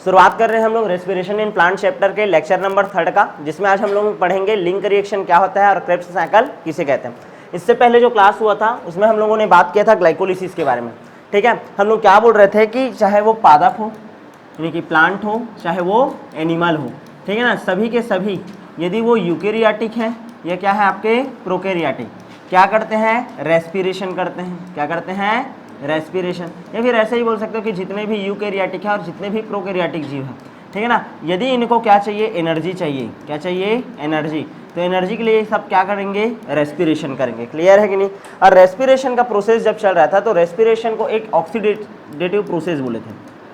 शुरुआत कर रहे हैं हम लोग रेस्पिरेशन इन प्लांट चैप्टर के लेक्चर नंबर 3 का, जिसमें आज हम लोग पढ़ेंगे लिंक रिएक्शन क्या होता है और क्रेब्स साइकिल किसे कहते हैं। इससे पहले जो क्लास हुआ था उसमें हम लोगों ने बात किया था ग्लाइकोलिसिस के बारे में। ठीक है, हम लोग क्या बोल रहे थे कि चाहे वो पादप हो यानी कि प्लांट हो, चाहे वो एनिमल हो, ठीक है ना, सभी के सभी यदि वो यूकेरियाटिक है या क्या है आपके प्रोकैरियोटिक, क्या करते हैं, रेस्पिरेशन करते हैं। क्या करते हैं, रेस्पिरेशन। या फिर ऐसे ही बोल सकते हो कि जितने भी यूकेरियोटिक है और जितने भी प्रोकैरियोटिक जीव हैं, ठीक है ना, यदि इनको क्या चाहिए, एनर्जी चाहिए। क्या चाहिए, एनर्जी। तो एनर्जी के लिए सब क्या करेंगे, रेस्पिरेशन करेंगे। क्लियर है कि नहीं। और रेस्पिरेशन का प्रोसेस जब चल रहा था तो रेस्पिरेशन को एक ऑक्सीडेटिव प्रोसेस बोले थे,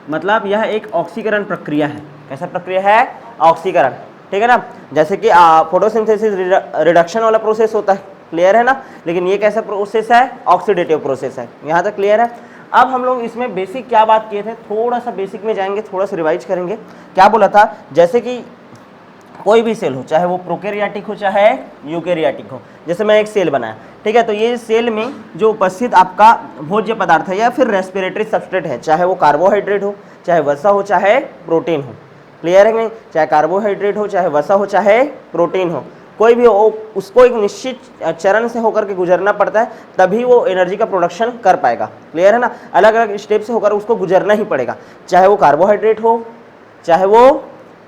मतलब यह एक ऑक्सीकरण प्रक्रिया है। कैसा प्रक्रिया है, ऑक्सीकरण। ठीक है ना, जैसे कि फोटोसिंथेसिस रिडक्शन वाला प्रोसेस होता है, क्लियर है ना, लेकिन ये कैसा प्रोसेस है, ऑक्सीडेटिव प्रोसेस है। यहाँ तक क्लियर है। अब हम लोग इसमें बेसिक क्या बात किए थे, थोड़ा सा बेसिक में जाएंगे, थोड़ा सा रिवाइज करेंगे। क्या बोला था, जैसे कि कोई भी सेल हो, चाहे वो प्रोकैरियोटिक हो चाहे यूकेरियोटिक हो, जैसे मैं एक सेल बनाया, ठीक है, तो ये सेल में जो उपस्थित आपका भोज्य पदार्थ है या फिर रेस्पिरेटरी सबस्ट्रेट है, चाहे वो कार्बोहाइड्रेट हो, चाहे वसा हो, चाहे प्रोटीन हो। क्लियर है नहीं, चाहे कार्बोहाइड्रेट हो, चाहे वसा हो, चाहे प्रोटीन हो, कोई भी हो, उसको एक निश्चित चरण से होकर के गुजरना पड़ता है, तभी वो एनर्जी का प्रोडक्शन कर पाएगा। क्लियर है ना, अलग अलग स्टेप से होकर उसको गुजरना ही पड़ेगा, चाहे वो कार्बोहाइड्रेट हो, चाहे वो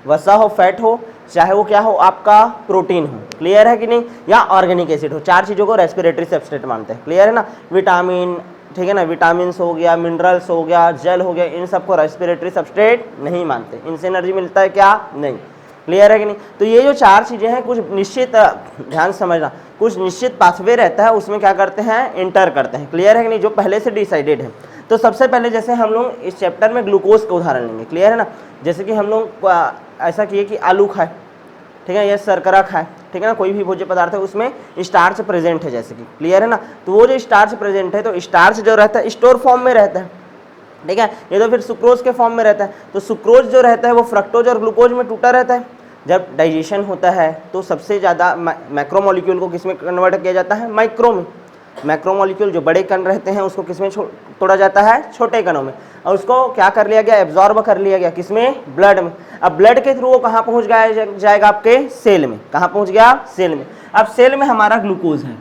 वसा हो, फैट हो, चाहे वो क्या हो आपका प्रोटीन हो। क्लियर है कि नहीं, या ऑर्गेनिक एसिड हो। चार चीज़ों को रेस्पिरेटरी सबस्ट्रेट मानते हैं। क्लियर है ना, विटामिन, ठीक है ना, विटामिन्स हो गया, मिनरल्स हो गया, जल हो गया, इन सबको रेस्पिरेटरी सबस्ट्रेट नहीं मानते। इनसे एनर्जी मिलता है क्या, नहीं। क्लियर है कि नहीं। तो ये जो चार चीज़ें हैं, कुछ निश्चित, ध्यान समझना, कुछ निश्चित पाथवे रहता है, उसमें क्या करते हैं, एंटर करते हैं। क्लियर है कि नहीं, जो पहले से डिसाइडेड है। तो सबसे पहले जैसे हम लोग इस चैप्टर में ग्लूकोज का उदाहरण लेंगे। क्लियर है ना, जैसे कि हम लोग ऐसा किए कि आलू खाए, ठीक है, या शर्करा खाए, ठीक है ना, कोई भी भोज्य पदार्थ है उसमें स्टार्च प्रेजेंट है जैसे कि। क्लियर है ना, तो वो जो स्टार्च प्रेजेंट है, तो स्टार्च जो रहता है स्टोर फॉर्म में रहता है, ठीक है, ये तो फिर सुक्रोज के फॉर्म में रहता है। तो सुक्रोज जो रहता है वो फ्रक्टोज और ग्लूकोज में टूटा रहता है। जब डाइजेशन होता है तो सबसे ज़्यादा मैक्रोमोलिक्यूल को किस में कन्वर्ट किया जाता है, माइक्रो में। मैक्रोमोलिक्यूल जो बड़े कण रहते हैं उसको किस में तोड़ा जाता है, छोटे कणों में, और उसको क्या कर लिया गया, एब्जॉर्ब कर लिया गया, किसमें, ब्लड में। अब ब्लड के थ्रू वो कहाँ पहुँच जाएगा आपके सेल में। कहाँ पहुँच गया, सेल में। अब सेल में हमारा ग्लूकोज है,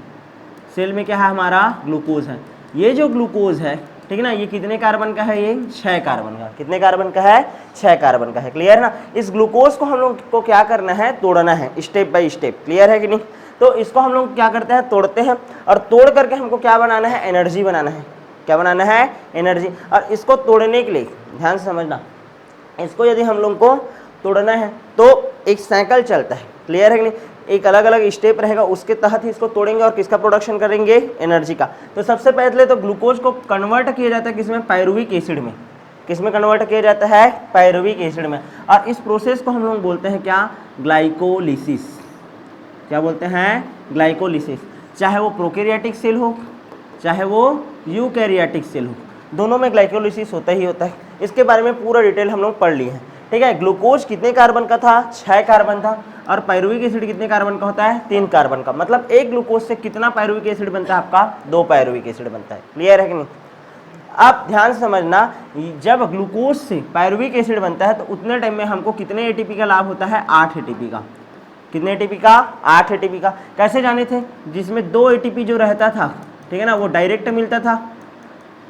सेल में क्या है, हमारा ग्लूकोज है। ये जो ग्लूकोज है, ठीक है ना, ये कितने कार्बन का है, ये 6 कार्बन का। कितने कार्बन का है, 6 कार्बन का है। क्लियर है ना। इस ग्लूकोज को हम लोग को क्या करना है, तोड़ना है स्टेप बाय स्टेप। क्लियर है कि नहीं। तो इसको हम लोग क्या करते हैं, तोड़ते हैं, और तोड़ करके हमको क्या बनाना है, एनर्जी बनाना है। क्या बनाना है, एनर्जी। और इसको तोड़ने के लिए ध्यान से समझना, इसको यदि हम लोग को तोड़ना है तो एक साइकिल चलता है। क्लियर है कि नहीं, एक अलग अलग स्टेप रहेगा, उसके तहत ही इसको तोड़ेंगे और किसका प्रोडक्शन करेंगे, एनर्जी का। तो सबसे पहले तो ग्लूकोज को कन्वर्ट किया जाता है किसमें, पायरुविक एसिड में। किसमें कन्वर्ट किया जाता है, पायरुविक एसिड में। और इस प्रोसेस को हम लोग बोलते हैं क्या, ग्लाइकोलिसिस। क्या बोलते हैं, ग्लाइकोलिसिस। चाहे वो प्रोकैरियोटिक सेल हो, चाहे वो यूकैरियोटिक सेल हो, दोनों में ग्लाइकोलिसिस होता ही होता है। इसके बारे में पूरा डिटेल हम लोग पढ़ लिए हैं। ठीक है, ग्लूकोज कितने कार्बन का था, 6 कार्बन था, और पायरुविक एसिड कितने कार्बन का होता है, 3 कार्बन का। मतलब एक ग्लूकोज से कितना पायरुविक एसिड बनता है आपका, 2 पायरुविक एसिड बनता है। क्लियर है कि नहीं। अब ध्यान समझना, जब ग्लूकोज से पायरुविक एसिड बनता है तो उतने टाइम में हमको कितने एटीपी का लाभ होता है, 8 एटीपी का। कितने एटीपी का, 8 एटीपी का। कैसे जाने थे, जिसमें 2 एटीपी जो रहता था, ठीक है ना, वो डायरेक्ट मिलता था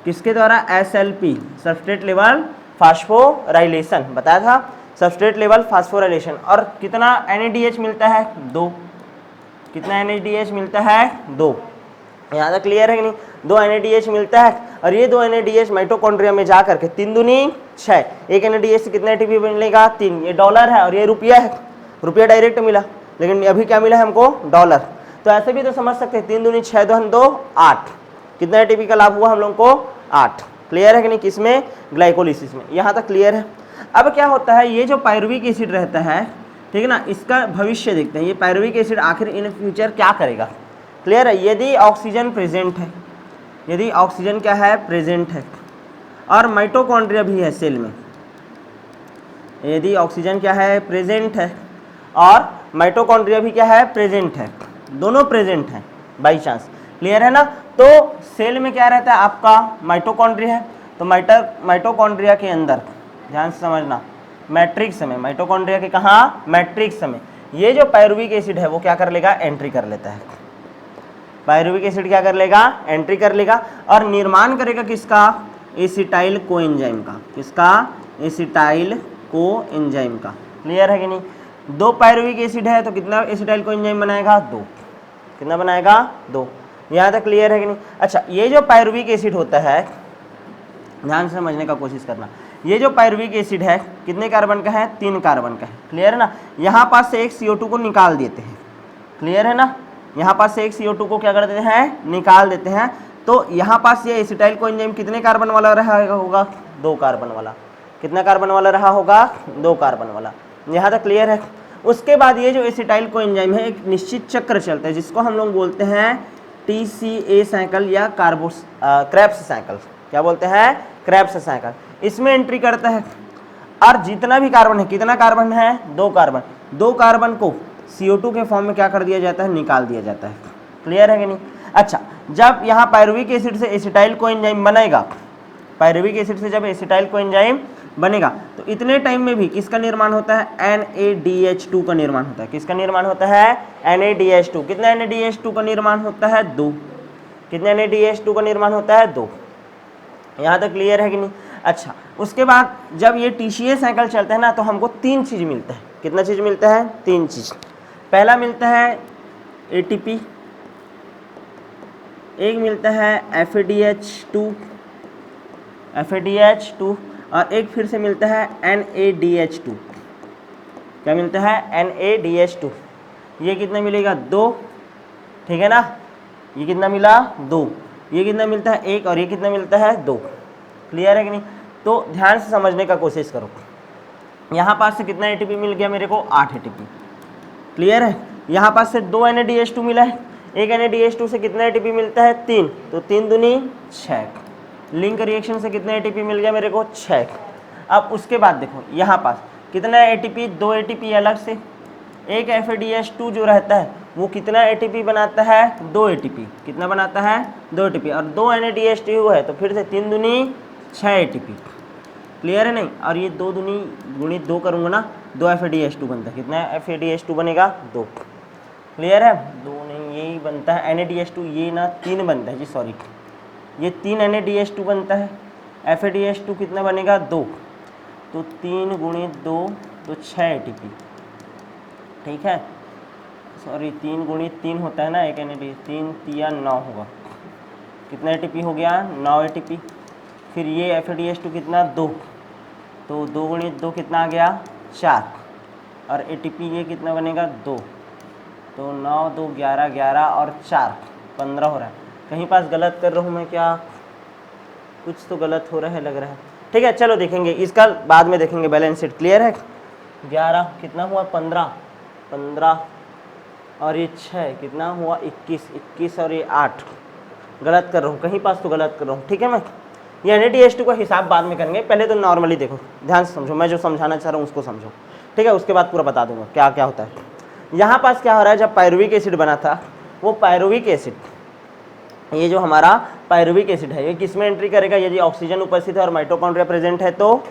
किसके द्वारा, SLP, सबस्ट्रेट लेवल फास्फोराइलेशन, बताया था, सबस्ट्रेट लेवल फास्फोराइलेशन। और कितना NADH मिलता है, 2। कितना NADH मिलता है, 2। यहाँ तक क्लियर है कि नहीं, 2 NADH मिलता है। और ये 2 NADH माइटोकॉन्ड्रिया में जा करके 3 दूनी 6, एक NADH से कितना एटीपी मिलेगा, 3। ये डॉलर है और ये रुपया है, रुपया डायरेक्ट मिला, लेकिन अभी क्या मिला है हमको, डॉलर। तो ऐसे भी तो समझ सकते हैं, 3 दूनी 6, 2 2 8। कितना एटीपी का लाभ हुआ हम लोग को, 8। क्लियर है कि नहीं, किसमें, ग्लाइकोलिसिस में। यहाँ तक क्लियर है। अब क्या होता है, ये जो पायरुविक एसिड रहता है, ठीक है ना, इसका भविष्य देखते हैं। ये पायरुविक एसिड आखिर इन फ्यूचर क्या करेगा। क्लियर है, यदि ऑक्सीजन प्रेजेंट है, यदि ऑक्सीजन क्या है, प्रेजेंट है, और माइटोकॉन्ड्रिया भी है सेल में, यदि ऑक्सीजन क्या है, प्रेजेंट है, और माइटोकॉन्ड्रिया भी क्या है, प्रेजेंट है, दोनों प्रेजेंट है बाई चांस। क्लियर है ना। तो सेल में क्या रहता है आपका, माइटोकॉन्ड्रिया है। तो माइटोकॉन्ड्रिया के अंदर ध्यान से समझना, मैट्रिक्स में, माइटोकॉन्ड्रिया के कहाँ, मैट्रिक्स में ये जो पायरुविक एसिड है वो क्या कर लेगा, एंट्री कर लेता है। पायरुविक एसिड क्या कर लेगा, एंट्री कर लेगा और निर्माण करेगा किसका, एसिटाइल कोएंजाइम का। किसका, एसिटाइल कोएंजाइम का। क्लियर है कि नहीं। दो पायरुविक एसिड है तो कितना एसिटाइल कोएंजाइम बनाएगा, दो। कितना बनाएगा, दो। यहाँ तक क्लियर है कि नहीं। अच्छा, ये जो पायरुविक एसिड होता है, ध्यान से समझने का कोशिश करना, ये जो पायरुविक एसिड है कितने कार्बन का है, 3 कार्बन का है। क्लियर है ना। यहाँ पास से एक CO2 को निकाल देते हैं। क्लियर है ना। यहाँ पास से एक CO2 को क्या कर देते हैं, निकाल देते हैं। तो यहाँ पास ये एसिटाइल कोएंजाइम कितने कार्बन वाला रहा होगा, 2 कार्बन वाला। कितना कार्बन वाला रहा होगा, 2 कार्बन वाला। यहाँ तक क्लियर है। उसके बाद ये जो एसिटाइल कोएंजाइम है एक निश्चित चक्र चलता है जिसको हम लोग बोलते हैं TCA साइकिल या क्रेब्स साइकिल। क्या बोलते हैं, क्रेब्स साइकिल। इसमें एंट्री करता है और जितना भी कार्बन है, कितना कार्बन है, 2 कार्बन, 2 कार्बन को CO2 के फॉर्म में क्या कर दिया जाता है, निकाल दिया जाता है। क्लियर है कि नहीं। अच्छा, जब यहाँ पायरुविक एसिड से एसिटाइल कोएंजाइम बनेगा, पायरुविक एसिड से जब एसिटाइल कोएंजाइम बनेगा तो इतने टाइम में भी किसका निर्माण होता है, NADH2 का निर्माण होता है। किसका निर्माण होता है, NADH2। कितना NADH2 का निर्माण होता है, 2। कितना NADH2 का निर्माण होता है, 2। यहाँ तक क्लियर है कि नहीं। अच्छा, उसके बाद जब ये TCA साइकिल चलता है ना तो हमको 3 चीज़ मिलता है। कितना चीज़ मिलता है, 3 चीज़। पहला मिलता है ATP, एक मिलता है FADH2 और एक फिर से मिलता है NADH2। क्या मिलता है, NADH2। ये कितना मिलेगा, 2। ठीक है ना। ये कितना मिला, 2। ये कितना मिलता है, 1। और ये कितना मिलता है, 2। क्लियर है कि नहीं। तो ध्यान से समझने का कोशिश करो। यहाँ पास से कितना ATP मिल गया मेरे को, 8 ATP। क्लियर है। यहाँ पास से 2 NADH2 मिला है, एक NADH2 से कितना ATP मिलता है, 3। तो 3 दूनी 6। लिंक रिएक्शन से कितना ATP मिल गया मेरे को, 6। अब उसके बाद देखो यहाँ पास कितना ATP, 2 ATP अलग से, एक FADH2 जो रहता है वो कितना ATP बनाता है, 2 ATP। कितना बनाता है, 2 ATP। और 2 NADH2 है तो फिर से 3 दूनी 6 ATP। क्लियर है नहीं। और ये 2 दूनी गुणित 2 करूँगा ना, 2 FADH2 बनता है। कितना FADH2 बनेगा, 2। क्लियर है। 2 नहीं, यही बनता है NADH2, ये ना 3 बनता है जी, सॉरी, ये 3 NADH2 बनता है। FADH2 कितना बनेगा, 2। तो 3 गुणित 2 तो 6 ATP। ठीक है, सॉरी 3 गुणित 3 होता है ना, एक NADH, 3 3 9 होगा। कितना ATP हो गया, 9 ATP। फिर ये FADH2 कितना, 2। तो 2 गुणित 2 कितना आ गया, 4। और ATP ये कितना बनेगा, 2। तो 9 2 11 11 और 4 15 हो रहा है। कहीं पास गलत कर रहा हूँ मैं क्या, कुछ तो गलत हो रहा है लग रहा है। ठीक है, चलो देखेंगे इसका बाद में, देखेंगे बैलेंस शीट। क्लियर है। 11 कितना हुआ, 15 और ये 6 कितना हुआ, 21 और ये 8। गलत कर रहा हूँ, कहीं पास तो गलत कर रहा हूँ। ठीक है, मैं ये NADH2 का हिसाब बाद में करेंगे, पहले तो नॉर्मली देखो, ध्यान से समझो, मैं जो समझाना चाह रहा हूँ उसको समझो। ठीक है, उसके बाद पूरा बता दूंगा क्या क्या होता है। यहाँ पास क्या हो रहा है, जब पायरुविक एसिड बना था वो पायरुविक एसिड, ये जो हमारा पायरुविक एसिड है ये किस में एंट्री करेगा, यदि ऑक्सीजन उपस्थित है और माइटोकॉन्ड्रिया प्रेजेंट है तो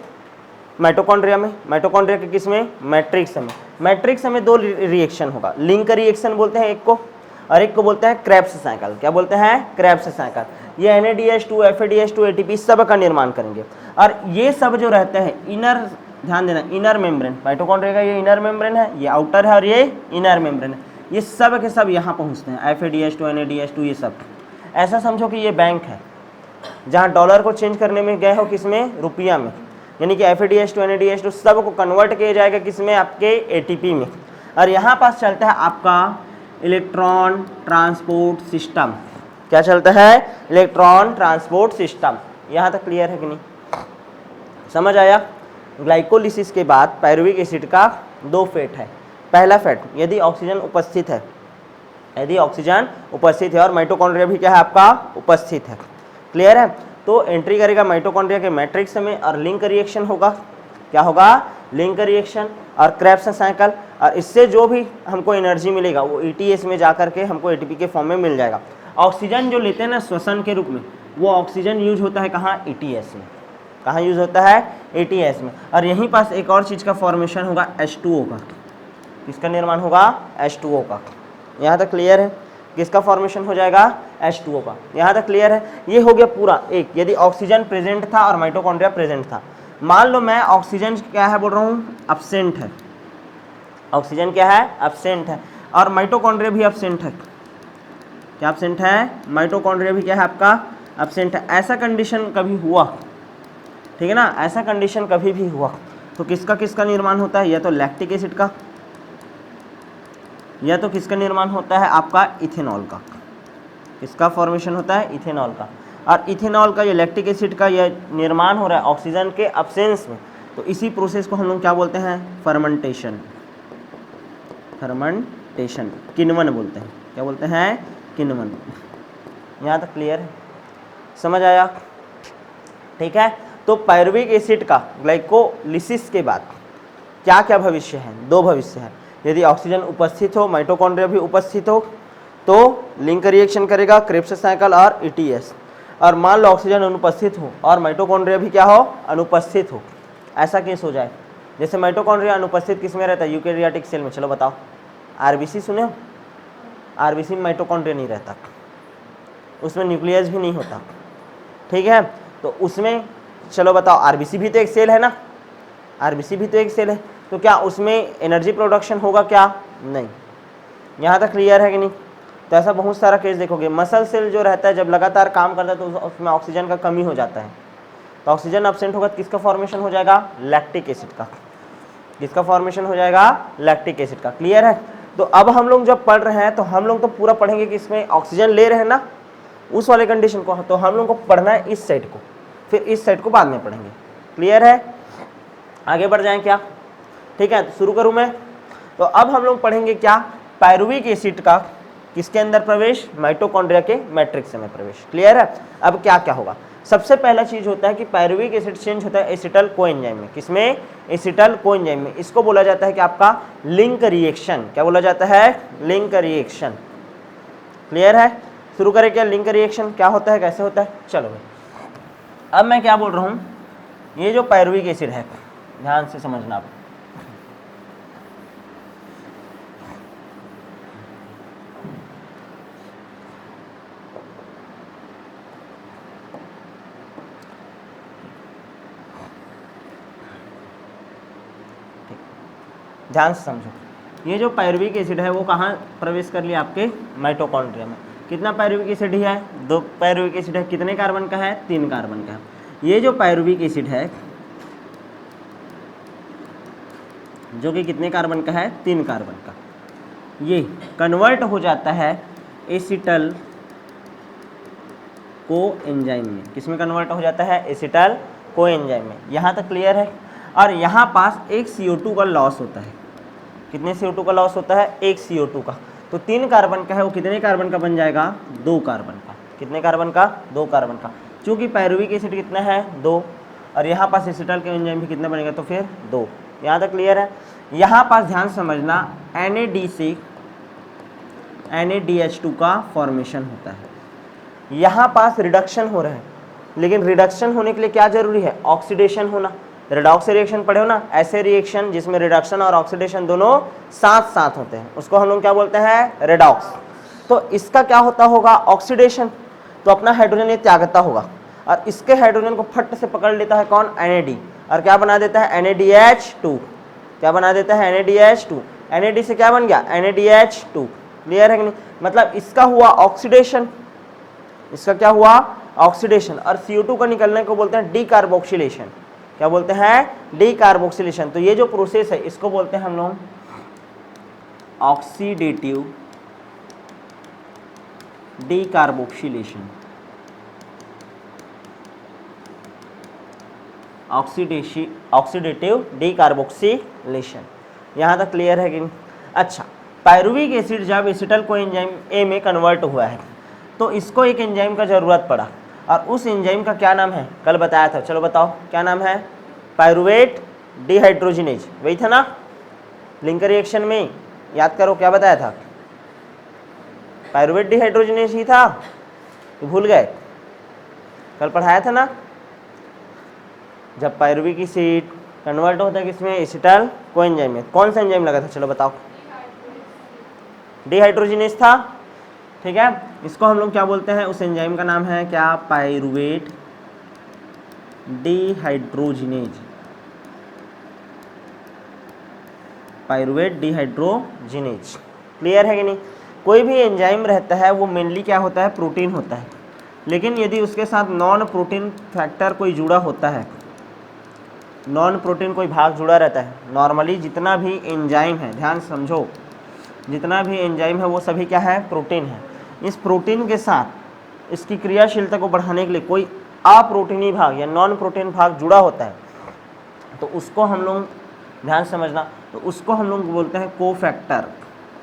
माइटोकॉन्ड्रिया में, माइटोकॉन्ड्रिया के किस में, मैट्रिक्स में। मैट्रिक्स में 2 रिएक्शन होगा, लिंक रिएक्शन बोलते हैं एक को, और एक को बोलते हैं क्रेब्स साइकिल। क्या बोलते हैं, क्रेब्स साइकिल। ये NADH2 FADH2 ATP सब का निर्माण करेंगे। और ये सब जो रहता है इनर, ध्यान देना, इनर मेम्ब्रेन, माइटोकॉन्ड्रिया का ये इनर मेम्ब्रेन है, ये आउटर है और ये इनर मेम्ब्रेन है। ये सब के सब यहाँ पहुँचते हैं, FADH2 NADH2 ये सब। ऐसा समझो कि ये बैंक है जहाँ डॉलर को चेंज करने में गए हो किसमें, रुपया में, यानी कि FADH2 NADH2 सब को कन्वर्ट किया जाएगा किसमें, आपके ATP में। और यहाँ पास चलता है आपका इलेक्ट्रॉन ट्रांसपोर्ट सिस्टम। क्या चलता है, इलेक्ट्रॉन ट्रांसपोर्ट सिस्टम। यहाँ तक क्लियर है कि नहीं, समझ आया। ग्लाइकोलिसिस के बाद पायरुविक एसिड का 2 फेट है। पहला फेट, यदि ऑक्सीजन उपस्थित है, यदि ऑक्सीजन उपस्थित है और माइटोकॉन्ड्रिया भी क्या है आपका, उपस्थित है। क्लियर है। तो एंट्री करेगा माइटोकॉन्ड्रिया के मैट्रिक्स में और लिंक रिएक्शन होगा। क्या होगा, लिंक रिएक्शन और क्रेब्स साइकिल। और इससे जो भी हमको एनर्जी मिलेगा वो ETS में जाकर के हमको ATP के फॉर्म में मिल जाएगा। ऑक्सीजन जो लेते हैं ना श्वसन के रूप में, वो ऑक्सीजन यूज होता है कहाँ, ETS में। कहाँ यूज होता है? ATS में। और यहीं पास एक और चीज़ का फॉर्मेशन होगा H2O का। किसका निर्माण होगा? H2O का। यहाँ तक क्लियर है? किसका फॉर्मेशन हो जाएगा? H2O का। यहाँ तक क्लियर है? ये हो गया पूरा एक। यदि ऑक्सीजन प्रेजेंट था और माइटोकॉन्ड्रिया प्रेजेंट था, मान लो मैं ऑक्सीजन क्या है बोल रहा हूँ? अब्सेंट है। ऑक्सीजन क्या है? अब्सेंट है। और माइटोकॉन्ड्रिया भी अब्सेंट है। क्या अब्सेंट है? माइटोकॉन्ड्रिया भी क्या है आपका? अब्सेंट है। ऐसा कंडीशन कभी हुआ, ठीक है ना, ऐसा कंडीशन कभी भी हुआ तो किसका किसका निर्माण होता है? या तो लैक्टिक एसिड का, या तो किसका निर्माण होता है? आपका इथेनॉल का। किसका फॉर्मेशन होता है? इथेनॉल का। और इथेनॉल का, ये लैक्टिक एसिड का ये निर्माण हो रहा है ऑक्सीजन के अब्सेंस में, तो इसी प्रोसेस को हम लोग क्या बोलते हैं? फर्मेंटेशन। फर्मेंटेशन, किण्वन बोलते हैं। क्या बोलते हैं? किण्वन। यहाँ तक क्लियर है? समझ आया? ठीक है। तो पायरुविक एसिड का ग्लाइकोलिसिस के बाद क्या क्या भविष्य है? दो भविष्य है। यदि ऑक्सीजन उपस्थित हो, माइटोकॉन्ड्रिया भी उपस्थित हो, तो लिंक रिएक्शन करेगा क्रेब्स साइकिल और ETS। और मान लो ऑक्सीजन अनुपस्थित हो और माइटोकॉन्ड्रिया भी क्या हो? अनुपस्थित हो। ऐसा केस हो जाए, जैसे माइटोकॉन्ड्रिया अनुपस्थित किस में रहता है? यूकेरियोटिक सेल में। चलो बताओ, RBC सुने हो? RBC में माइटोकॉन्ड्रिया नहीं रहता, उसमें न्यूक्लियस भी नहीं होता, ठीक है। तो उसमें चलो बताओ, RBC भी तो एक सेल है ना, RBC भी तो एक सेल है, तो क्या उसमें एनर्जी प्रोडक्शन होगा? क्या नहीं। यहाँ तक क्लियर है कि नहीं? तो ऐसा बहुत सारा केस देखोगे। मसल सेल जो रहता है जब लगातार काम करता है तो उसमें ऑक्सीजन का कमी हो जाता है, तो ऑक्सीजन अब्सेंट होगा तो किसका फॉर्मेशन हो जाएगा? लैक्टिक एसिड का। किसका फॉर्मेशन हो जाएगा? लैक्टिक एसिड का। क्लियर है? तो अब हम लोग जब पढ़ रहे हैं तो हम लोग तो पूरा पढ़ेंगे कि इसमें ऑक्सीजन ले रहे हैं ना, उस वाले कंडीशन को, तो हम लोग को पढ़ना है इस साइड को, फिर इस साइड को बाद में पढ़ेंगे। क्लियर है? आगे बढ़ जाएं क्या? ठीक है, तो शुरू करूं मैं। तो अब हम लोग पढ़ेंगे क्या? पायरुविक एसिड का किसके अंदर प्रवेश? माइटोकॉन्ड्रिया के मैट्रिक्स में प्रवेश। क्लियर है? अब क्या क्या होगा? सबसे पहला चीज होता है कि पायरुविक एसिड चेंज होता है एसिटल कोएंजाइम में। किसमें? एसिटल कोएंजाइम में। इसको बोला जाता है कि आपका लिंक रिएक्शन। क्या बोला जाता है? Link reaction. क्लियर है? शुरू करें क्या? लिंक रिएक्शन क्या होता है, कैसे होता है? चलो भाई, अब मैं क्या बोल रहा हूं, ये जो पायरुविक एसिड है, ध्यान से समझना आप। ध्यान से समझो। ये जो पायरुविक एसिड है वो कहाँ प्रवेश कर लिया? आपके माइटोकॉन्ड्रिया में। कितना पायरुविक एसिड है? 2 पायरुविक एसिड है। कितने कार्बन का है? 3 कार्बन का। ये जो पायरुविक एसिड है जो कि कितने कार्बन का है? 3 कार्बन का, ये कन्वर्ट हो जाता है एसिटल कोएंजाइम में। किसमें कन्वर्ट हो जाता है? एसिटल कोएंजाइम में। यहाँ तक क्लियर है? और यहाँ पास एक CO2 का लॉस होता है। कितने CO2 का लॉस होता है? एक CO2 का। तो 3 कार्बन का है, वो कितने कार्बन का बन जाएगा? 2 कार्बन का। कितने कार्बन का? 2 कार्बन का। चूंकि पायरुविक एसिड कितना है? 2, और यहाँ पास एसिटल कोएंजाइम भी कितना बनेगा? तो फिर 2। यहाँ तक क्लियर है? यहाँ पास ध्यान समझना, NAD से NADH2 का फॉर्मेशन होता है। यहाँ पास रिडक्शन हो रहा है, लेकिन रिडक्शन होने के लिए क्या जरूरी है? ऑक्सीडेशन होना। रेडॉक्स रिएक्शन पढ़े हो ना, ऐसे रिएक्शन जिसमें रिडक्शन और ऑक्सीडेशन दोनों साथ साथ होते हैं, उसको हम लोग क्या बोलते हैं? रेडॉक्स। तो इसका क्या होता होगा? ऑक्सीडेशन। तो अपना हाइड्रोजन ये त्यागता होगा, और इसके हाइड्रोजन को फट से पकड़ लेता है कौन? NAD, और क्या बना देता है? NADH2। क्या बना देता है? NADH2। NAD से क्या बन गया? NADH2। क्लियर है कि नहीं? मतलब इसका हुआ ऑक्सीडेशन। इसका क्या हुआ? ऑक्सीडेशन। और CO2 का निकलने को बोलते हैं डीकार्बोक्सिलेशन। क्या बोलते हैं? डीकार्बोक्सिलेशन। तो ये जो प्रोसेस है इसको बोलते हैं हम लोग ऑक्सीडेटिव डीकार्बोक्सिलेशन। Oxidative decarboxylation. यहाँ तक क्लियर है कि नहीं? अच्छा, पायरुविक एसिड जब एसिटल कोएंजाइम A में कन्वर्ट हुआ है तो इसको एक एंजाइम का जरूरत पड़ा, और उस एंजाइम का क्या नाम है? कल बताया था, चलो बताओ क्या नाम है? Pyruvate dehydrogenase. वही था ना लिंक रिएक्शन में? याद करो क्या बताया था? पायरुवेट डिहाइड्रोजिनेज ही था, तो भूल गए? कल पढ़ाया था ना? जब पायरुविक एसिड कन्वर्ट होता है किसमें, एसिटाइल कोएंजाइम में। कौन सा एंजाइम लगा था, चलो बताओ। डिहाइड्रोजिनेज था, ठीक है। इसको हम लोग क्या बोलते हैं, उस एंजाइम का नाम है क्या, pyruvate dehydrogenase, pyruvate dehydrogenase. Clear है कि नहीं। कोई भी एंजाइम रहता है वो मेनली क्या होता है, प्रोटीन होता है, लेकिन यदि उसके साथ नॉन प्रोटीन फैक्टर कोई जुड़ा होता है, नॉन प्रोटीन कोई भाग जुड़ा रहता है, नॉर्मली जितना भी एंजाइम है, ध्यान समझो, जितना भी एंजाइम है वो सभी क्या है, प्रोटीन है। इस प्रोटीन के साथ इसकी क्रियाशीलता को बढ़ाने के लिए कोई अप्रोटीनी भाग या नॉन प्रोटीन भाग जुड़ा होता है, तो उसको हम लोग, ध्यान समझना, तो उसको हम लोग बोलते हैं कोफैक्टर।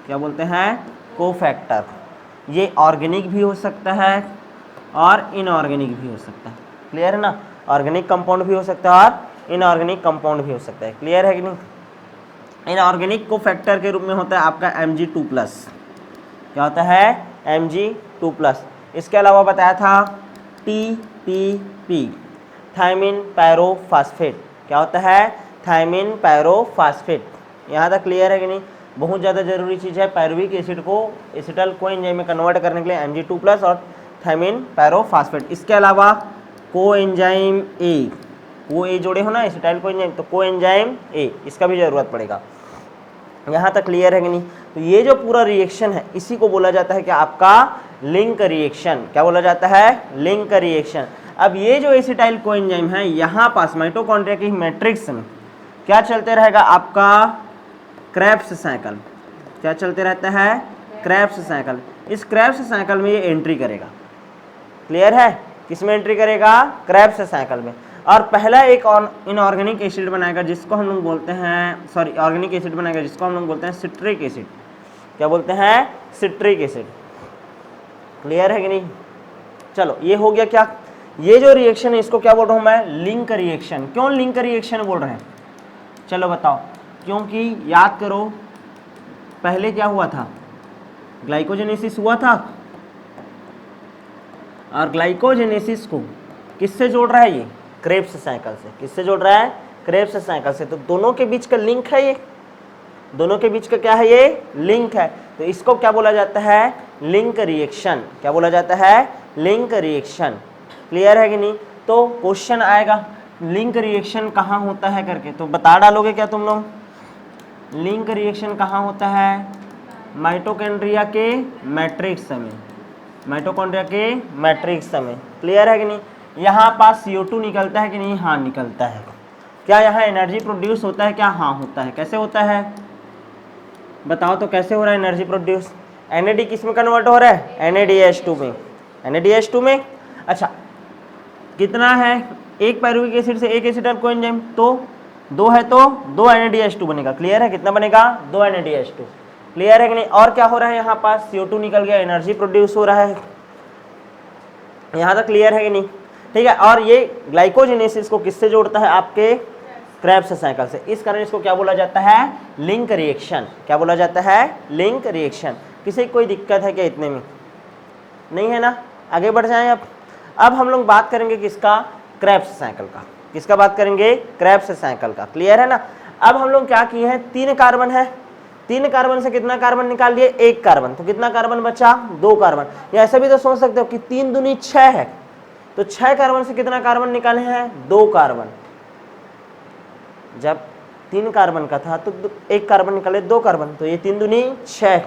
क्या बोलते हैं, कोफैक्टर। ये ऑर्गेनिक भी हो सकता है और इनऑर्गेनिक भी हो सकता है। क्लियर है ना, ऑर्गेनिक कंपाउंड भी हो सकता है और इनऑर्गेनिक कंपाउंड भी हो सकता है। क्लियर है कि नहीं। इनऑर्गेनिक कोफैक्टर के रूप में होता है आपका Mg2+। क्या होता है, Mg2+। इसके अलावा बताया था TPP, थायमिन पैरोफॉस्फेट। क्या होता है, थायमिन पैरोफॉस्फेट। यहाँ तक क्लियर है कि नहीं। बहुत ज़्यादा जरूरी चीज़ है, पायरुविक एसिड को एसिटाइल कोएंजाइम में कन्वर्ट करने के लिए Mg2+ और थायमिन पैरोफॉस्फेट। इसके अलावा कोएंजाइम ए, वो ए जोड़े हो ना एसिटाइल कोएंजाइम, तो कोएंजाइम ए, इसका भी ज़रूरत पड़ेगा। यहाँ तक क्लियर है कि नहीं। तो ये जो पूरा रिएक्शन है इसी को बोला जाता है कि आपका लिंक रिएक्शन। क्या बोला जाता है, लिंक रिएक्शन। अब ये जो एसिटाइल कोएंजाइम है, यहाँ पास माइटोकॉन्ड्रिया की मैट्रिक्स में क्या चलते रहेगा, आपका क्रेब्स साइकिल। क्या चलते रहता है, क्रेब्स साइकिल। इस क्रेब्स साइकिल में ये एंट्री करेगा। क्लियर है, किस में एंट्री करेगा, क्रेब्स साइकिल में। और पहला एक इनऑर्गेनिक एसिड बनाएगा जिसको हम लोग बोलते हैं, सॉरी ऑर्गेनिक एसिड बनाएगा जिसको हम लोग बोलते हैं सिट्रिक एसिड। क्या बोलते हैं, सिट्रिक एसिड। क्लियर है कि नहीं। चलो ये हो गया क्या, ये जो रिएक्शन है इसको क्या बोल रहा हूँ मैं, लिंक रिएक्शन। क्यों लिंक रिएक्शन बोल रहे हैं, चलो बताओ। क्योंकि याद करो पहले क्या हुआ था, ग्लाइकोजेनेसिस हुआ था, और ग्लाइकोजेनेसिस को किससे जोड़ रहा है ये, क्रेब्स साइकिल से। किससे जोड़ रहा है, क्रेब्स साइकिल से। तो दोनों के बीच का लिंक है ये, दोनों के बीच का क्या है, ये लिंक है। तो इसको क्या बोला जाता है, लिंक रिएक्शन। क्या बोला जाता है, लिंक रिएक्शन। क्लियर है कि नहीं। तो क्वेश्चन आएगा लिंक रिएक्शन कहाँ होता है करके, तो बता डालोगे क्या तुम लोग, लिंक रिएक्शन कहाँ होता है, माइटोकॉन्ड्रिया के मैट्रिक्स में, माइटोकॉन्ड्रिया के मैट्रिक्स में। क्लियर है कि नहीं। यहाँ पास CO2 निकलता है कि नहीं, हाँ निकलता है। क्या यहाँ एनर्जी प्रोड्यूस होता है क्या, हाँ होता है। कैसे होता है बताओ तो, कैसे हो रहा है एनर्जी प्रोड्यूस। NAD किस में कन्वर्ट हो रहा है, NADH2 में, NADH2 में। अच्छा कितना है, एक पायरुविक एसिड से एक एसिटाइल कोएंजाइम, तो 2 है तो 2 NADH2 बनेगा। क्लियर है, कितना बनेगा, 2 NADH2। क्लियर है कि नहीं। और क्या हो रहा है, यहाँ पास CO2 निकल गया, एनर्जी प्रोड्यूस हो रहा है। यहाँ तक क्लियर है कि नहीं, ठीक है। और ये ग्लाइकोजेनेसिस को किससे जोड़ता है, आपके क्रेब्स साइकिल से। इस कारण इसको क्या बोला जाता है, लिंक रिएक्शन। क्या बोला जाता है, लिंक रिएक्शन। किसी कोई दिक्कत है क्या इतने में, नहीं है ना। आगे बढ़ जाएं। अब हम लोग बात करेंगे किसका, क्रेब्स साइकिल का। किसका बात करेंगे, क्रेब्स साइकिल का। क्लियर है ना। अब हम लोग क्या किए हैं, 3 कार्बन है, 3 कार्बन से कितना कार्बन निकाल दिए, 1 कार्बन। तो कितना कार्बन बचा, 2 कार्बन। या ऐसा भी तो सोच सकते हो कि 3 दूनी 6 है, तो 6 कार्बन से कितना कार्बन निकाले हैं, 2 कार्बन। जब 3 कार्बन का था तो 1 कार्बन निकाले, 2 कार्बन, तो ये 3 दूनी 6,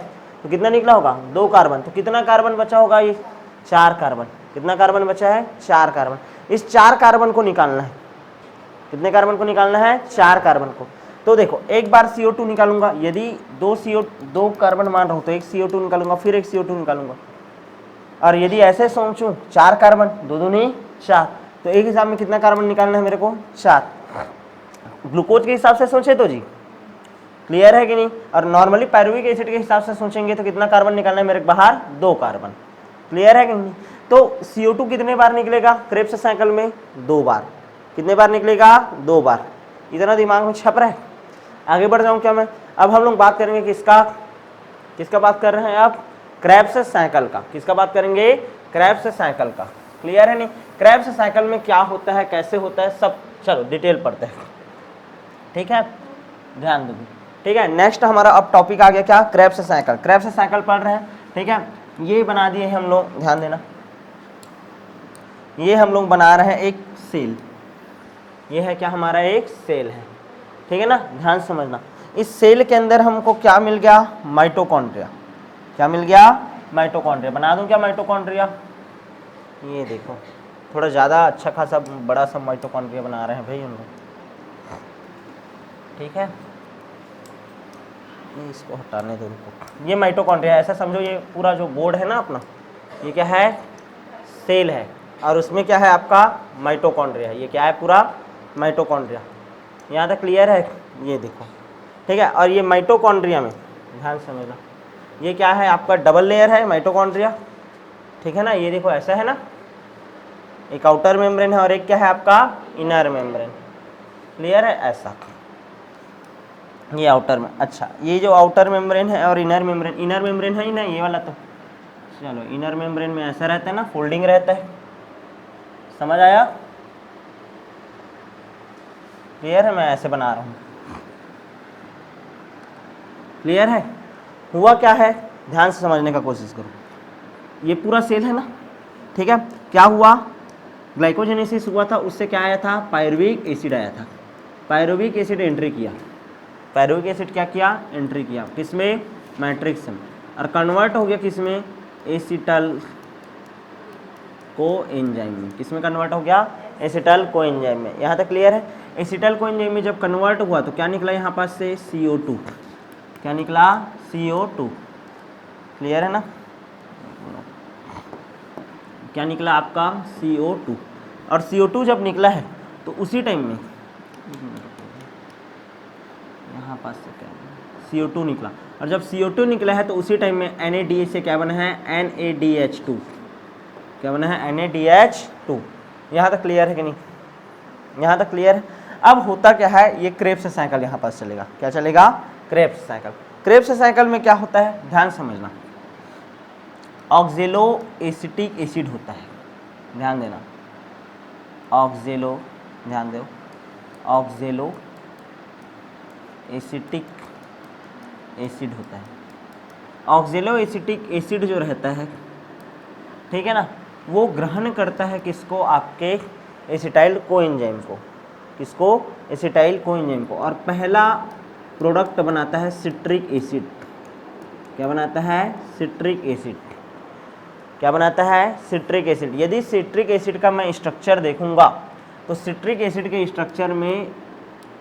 तो कितना निकला होगा, 2 कार्बन। तो कितना कार्बन बचा होगा, ये 4 कार्बन। कितना कार्बन बचा है, 4 कार्बन। इस 4 कार्बन को निकालना है, कितने कार्बन को निकालना है, 4 कार्बन को। तो देखो एक बार CO2 निकालूंगा, यदि 2 कार्बन मान रहा हूं तो एक CO2 निकालूंगा, फिर एक CO2 निकालूंगा। और यदि ऐसे सोचूं 4 कार्बन, 2 दूनी 4, तो एक हिसाब में कितना कार्बन निकालना है मेरे को, 4। ग्लूकोज के हिसाब से सोचे तो जी, क्लियर है कि नहीं। और नॉर्मली पायरुविक एसिड के हिसाब से सोचेंगे तो कितना कार्बन निकालना है मेरे बाहर, 2 कार्बन। क्लियर है कि नहीं। तो CO2 कितने बार निकलेगा क्रेब्स साइकिल में, 2 बार। कितने बार निकलेगा, 2 बार। इतना दिमाग में छप रहा है। आगे बढ़ जाऊं क्या मैं। अब हम लोग बात करेंगे किसका, किसका बात कर रहे हैं आप, क्रेब्स साइकिल का। किसका बात करेंगे, क्रेब्स साइकिल का। क्लियर है नहीं। क्रेब्स साइकिल में क्या होता है, कैसे होता है, सब चलो डिटेल पढ़ते हैं, ठीक है, ध्यान दो। ठीक है, नेक्स्ट हमारा अब टॉपिक आ गया क्या, क्रेब्स साइकिल। क्रेब्स साइकिल पढ़ रहे हैं, ठीक है। ये बना दिए हम लोग, ध्यान देना, ये हम लोग बना रहे हैं एक सेल। ये है क्या, हमारा एक सेल है, ठीक है ना, ध्यान से समझना। इस सेल के अंदर हमको क्या मिल गया, माइटोकॉन्ड्रिया। क्या मिल गया, माइटोकॉन्ड्रिया। बना दूं क्या माइटोकॉन्ड्रिया, ये देखो थोड़ा ज़्यादा अच्छा खासा बड़ा सा माइटोकॉन्ड्रिया बना रहे हैं भाई हम लोग, ठीक है। ये इसको हटाने दो उनको। ये माइटोकॉन्ड्रिया, ऐसा समझो ये पूरा जो बोर्ड है ना अपना, ये क्या है, सेल है, और उसमें क्या है आपका माइटोकॉन्ड्रिया। ये क्या है, पूरा माइटोकॉन्ड्रिया। यहाँ तक क्लियर है, ये देखो, ठीक है। और ये माइटोकॉन्ड्रिया में ध्यान से समझना, ये क्या है आपका डबल लेयर है माइटोकॉन्ड्रिया, ठीक है ना। ये देखो ऐसा है ना, एक आउटर मेम्ब्रेन है और एक क्या है आपका इनर मेम्ब्रेन, क्लियर है, ऐसा। ये आउटर में, अच्छा ये जो आउटर मेम्ब्रेन है और इनर मेम्ब्रेन है ही ना ये वाला, तो चलो इनर मेम्ब्रेन में ऐसा रहता है ना, फोल्डिंग रहता है, समझ आया, क्लियर है। मैं ऐसे बना रहा हूँ, क्लियर है। हुआ क्या है, ध्यान से समझने का कोशिश करो। ये पूरा सेल है ना, ठीक है। क्या हुआ, ग्लाइकोजेनेसिस हुआ था, उससे क्या आया था, पायरुविक एसिड आया था। पायरुविक एसिड एंट्री किया, पायरुविक एसिड क्या किया, एंट्री किया, किसमें, मैट्रिक्स में, और कन्वर्ट हो गया किसमें, एसिटल कोएंजाइम में। किसमें कन्वर्ट हो गया, एसिटल कोएंजाइम में। यहाँ तक क्लियर है। एसिटल कोएंजाइम में जब कन्वर्ट हुआ तो क्या निकला यहाँ पास से, CO2। क्या निकला, CO2, क्लियर है ना। क्या निकला आपका, CO2। और CO2 जब निकला है तो उसी टाइम में यहाँ पास से क्या, CO2 निकला, और जब CO2 निकला है तो उसी टाइम में NADH से क्या बना है, NADH2। क्या बना है, NADH2। यहाँ तक क्लियर है कि नहीं, यहाँ तक क्लियर है। अब होता क्या है, ये क्रेब्स साइकिल यहाँ पास चलेगा, क्या चलेगा, क्रेब्स साइकिल। क्रेब्स साइकिल में क्या होता है, ध्यान समझना, ऑक्जेलो एसिटिक एसिड होता है, ध्यान देना, ऑक्जेलो, ध्यान दो, ऑक्जेलो एसिटिक एसिड होता है। ऑक्जेलो एसिटिक एसिड जो रहता है, ठीक है ना, वो ग्रहण करता है किसको, आपके एसिटाइल कोएंजाइम को। किसको, एसिटाइल कोएंजाइम को, और पहला प्रोडक्ट बनाता है सिट्रिक एसिड। क्या बनाता है, सिट्रिक एसिड। क्या बनाता है, सिट्रिक एसिड। यदि सिट्रिक एसिड का मैं स्ट्रक्चर देखूंगा तो सिट्रिक एसिड के स्ट्रक्चर में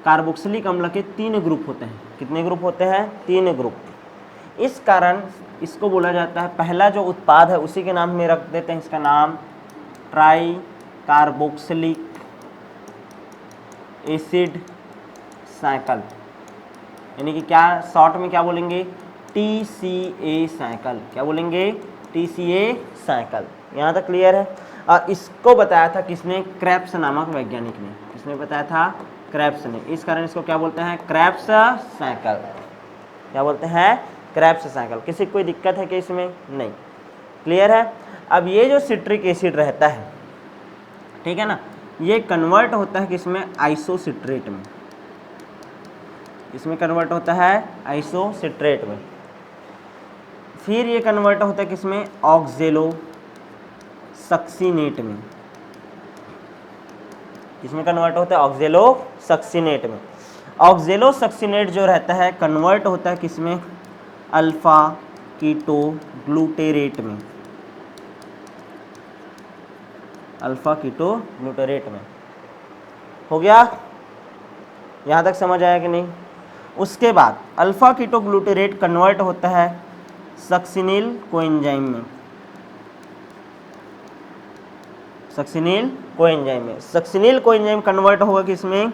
कार्बोक्सिलिक अम्ल के 3 ग्रुप होते हैं। कितने ग्रुप होते हैं, 3 ग्रुप। इस कारण इसको बोला जाता है, पहला जो उत्पाद है उसी के नाम में रख देते हैं, इसका नाम ट्राई कार्बोक्सिलिक एसिड साइकिल, यानी कि क्या शॉर्ट में क्या बोलेंगे, TCA साइकिल। क्या बोलेंगे, TCA साइकिल। यहाँ तक क्लियर है। और इसको बताया था किसने, क्रेब्स नामक वैज्ञानिक ने। किसने बताया था, क्रेब्स ने। इस कारण इसको क्या बोलते हैं, क्रेब्स साइकिल। क्या बोलते हैं, क्रेब्स साइकिल। किसी को कोई दिक्कत है कि इसमें, नहीं, क्लियर है। अब ये जो सिट्रिक एसिड रहता है, ठीक है ना, ये कन्वर्ट होता है किसमें, आइसोसिट्रेट में। इसमें कन्वर्ट होता है आइसोसिट्रेट में। फिर ये कन्वर्ट होता है किसमें, ऑक्जेलो सक्सिनेट में। इसमें कन्वर्ट होता है ऑक्जेलो सक्सिनेट में। ऑक्जेलो सक्सिनेट जो रहता है कन्वर्ट होता है किसमें, अल्फा कीटो ग्लूटेरेट में। अल्फा कीटो ग्लूटेरेट में। हो गया, यहाँ तक समझ आया कि नहीं। उसके बाद अल्फा कीटो ग्लूटेरेट कन्वर्ट होता है सक्सिनिल कोएंजाइम में। सक्सिनिल कोएंजाइम में। सक्सिनिल कोएंजाइम कन्वर्ट होगा किसमें,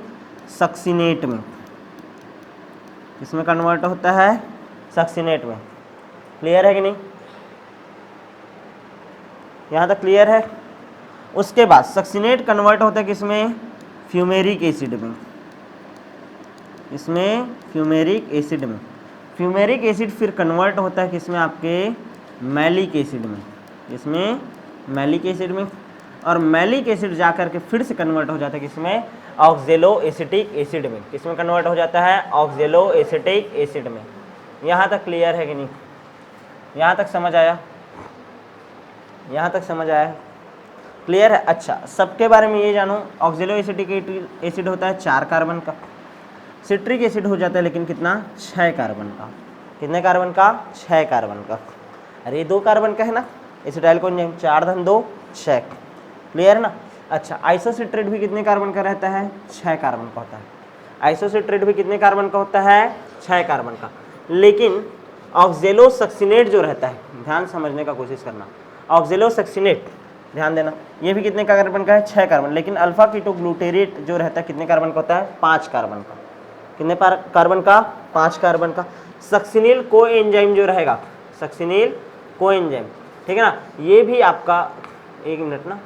सक्सिनेट में। इसमें कन्वर्ट होता है सक्सिनेट में। क्लियर है कि नहीं, यहाँ तक क्लियर है। उसके बाद सक्सिनेट कन्वर्ट होता है किसमें, फ्यूमेरिक एसिड में। इसमें फ्यूमेरिक एसिड में। फ्यूमेरिक एसिड फिर कन्वर्ट होता है किसमें, आपके मैलिक एसिड में। इसमें मैलिक एसिड में। और मैलिक एसिड जा करके फिर से कन्वर्ट हो जाता है किसमें, ऑक्जेलो एसिटिक एसिड में। किसमें कन्वर्ट हो जाता है, ऑक्जेलो एसिटिक एसिड में। यहाँ तक क्लियर है कि नहीं, यहाँ तक समझ आया, यहाँ तक समझ आया, क्लियर है। अच्छा, सबके बारे में ये जानो, ऑक्जेलो एसिटिक एसिड होता है 4 कार्बन का, सिट्रिक एसिड हो जाता है लेकिन कितना, 6 कार्बन का। कितने कार्बन का, 6 कार्बन का। अरे 2 कार्बन का है ना, एसिटाइल कोएंजाइम 4 धन 2 6, क्लियर है ना। अच्छा, आइसोसिट्रेट भी कितने कार्बन का रहता है, 6 कार्बन का होता है। आइसोसिट्रेट भी कितने कार्बन का होता है, 6 कार्बन का। लेकिन ऑक्जेलोसक्सिनेट जो रहता है, ध्यान समझने का कोशिश करना, ऑक्जेलोसक्सिनेट ध्यान देना, ये भी कितने कार्बन का है, 6 कार्बन। लेकिन अल्फा कीटोग्लूटेरेट जो रहता है कितने कार्बन का होता है, 5 कार्बन का। कितने कार्बन का, 5 कार्बन का। सक्सिनिल कोएंजाइम जो रहेगा, सक्सिनिल कोएंजाइम, ठीक है ना, ये भी आपका, एक मिनट ना,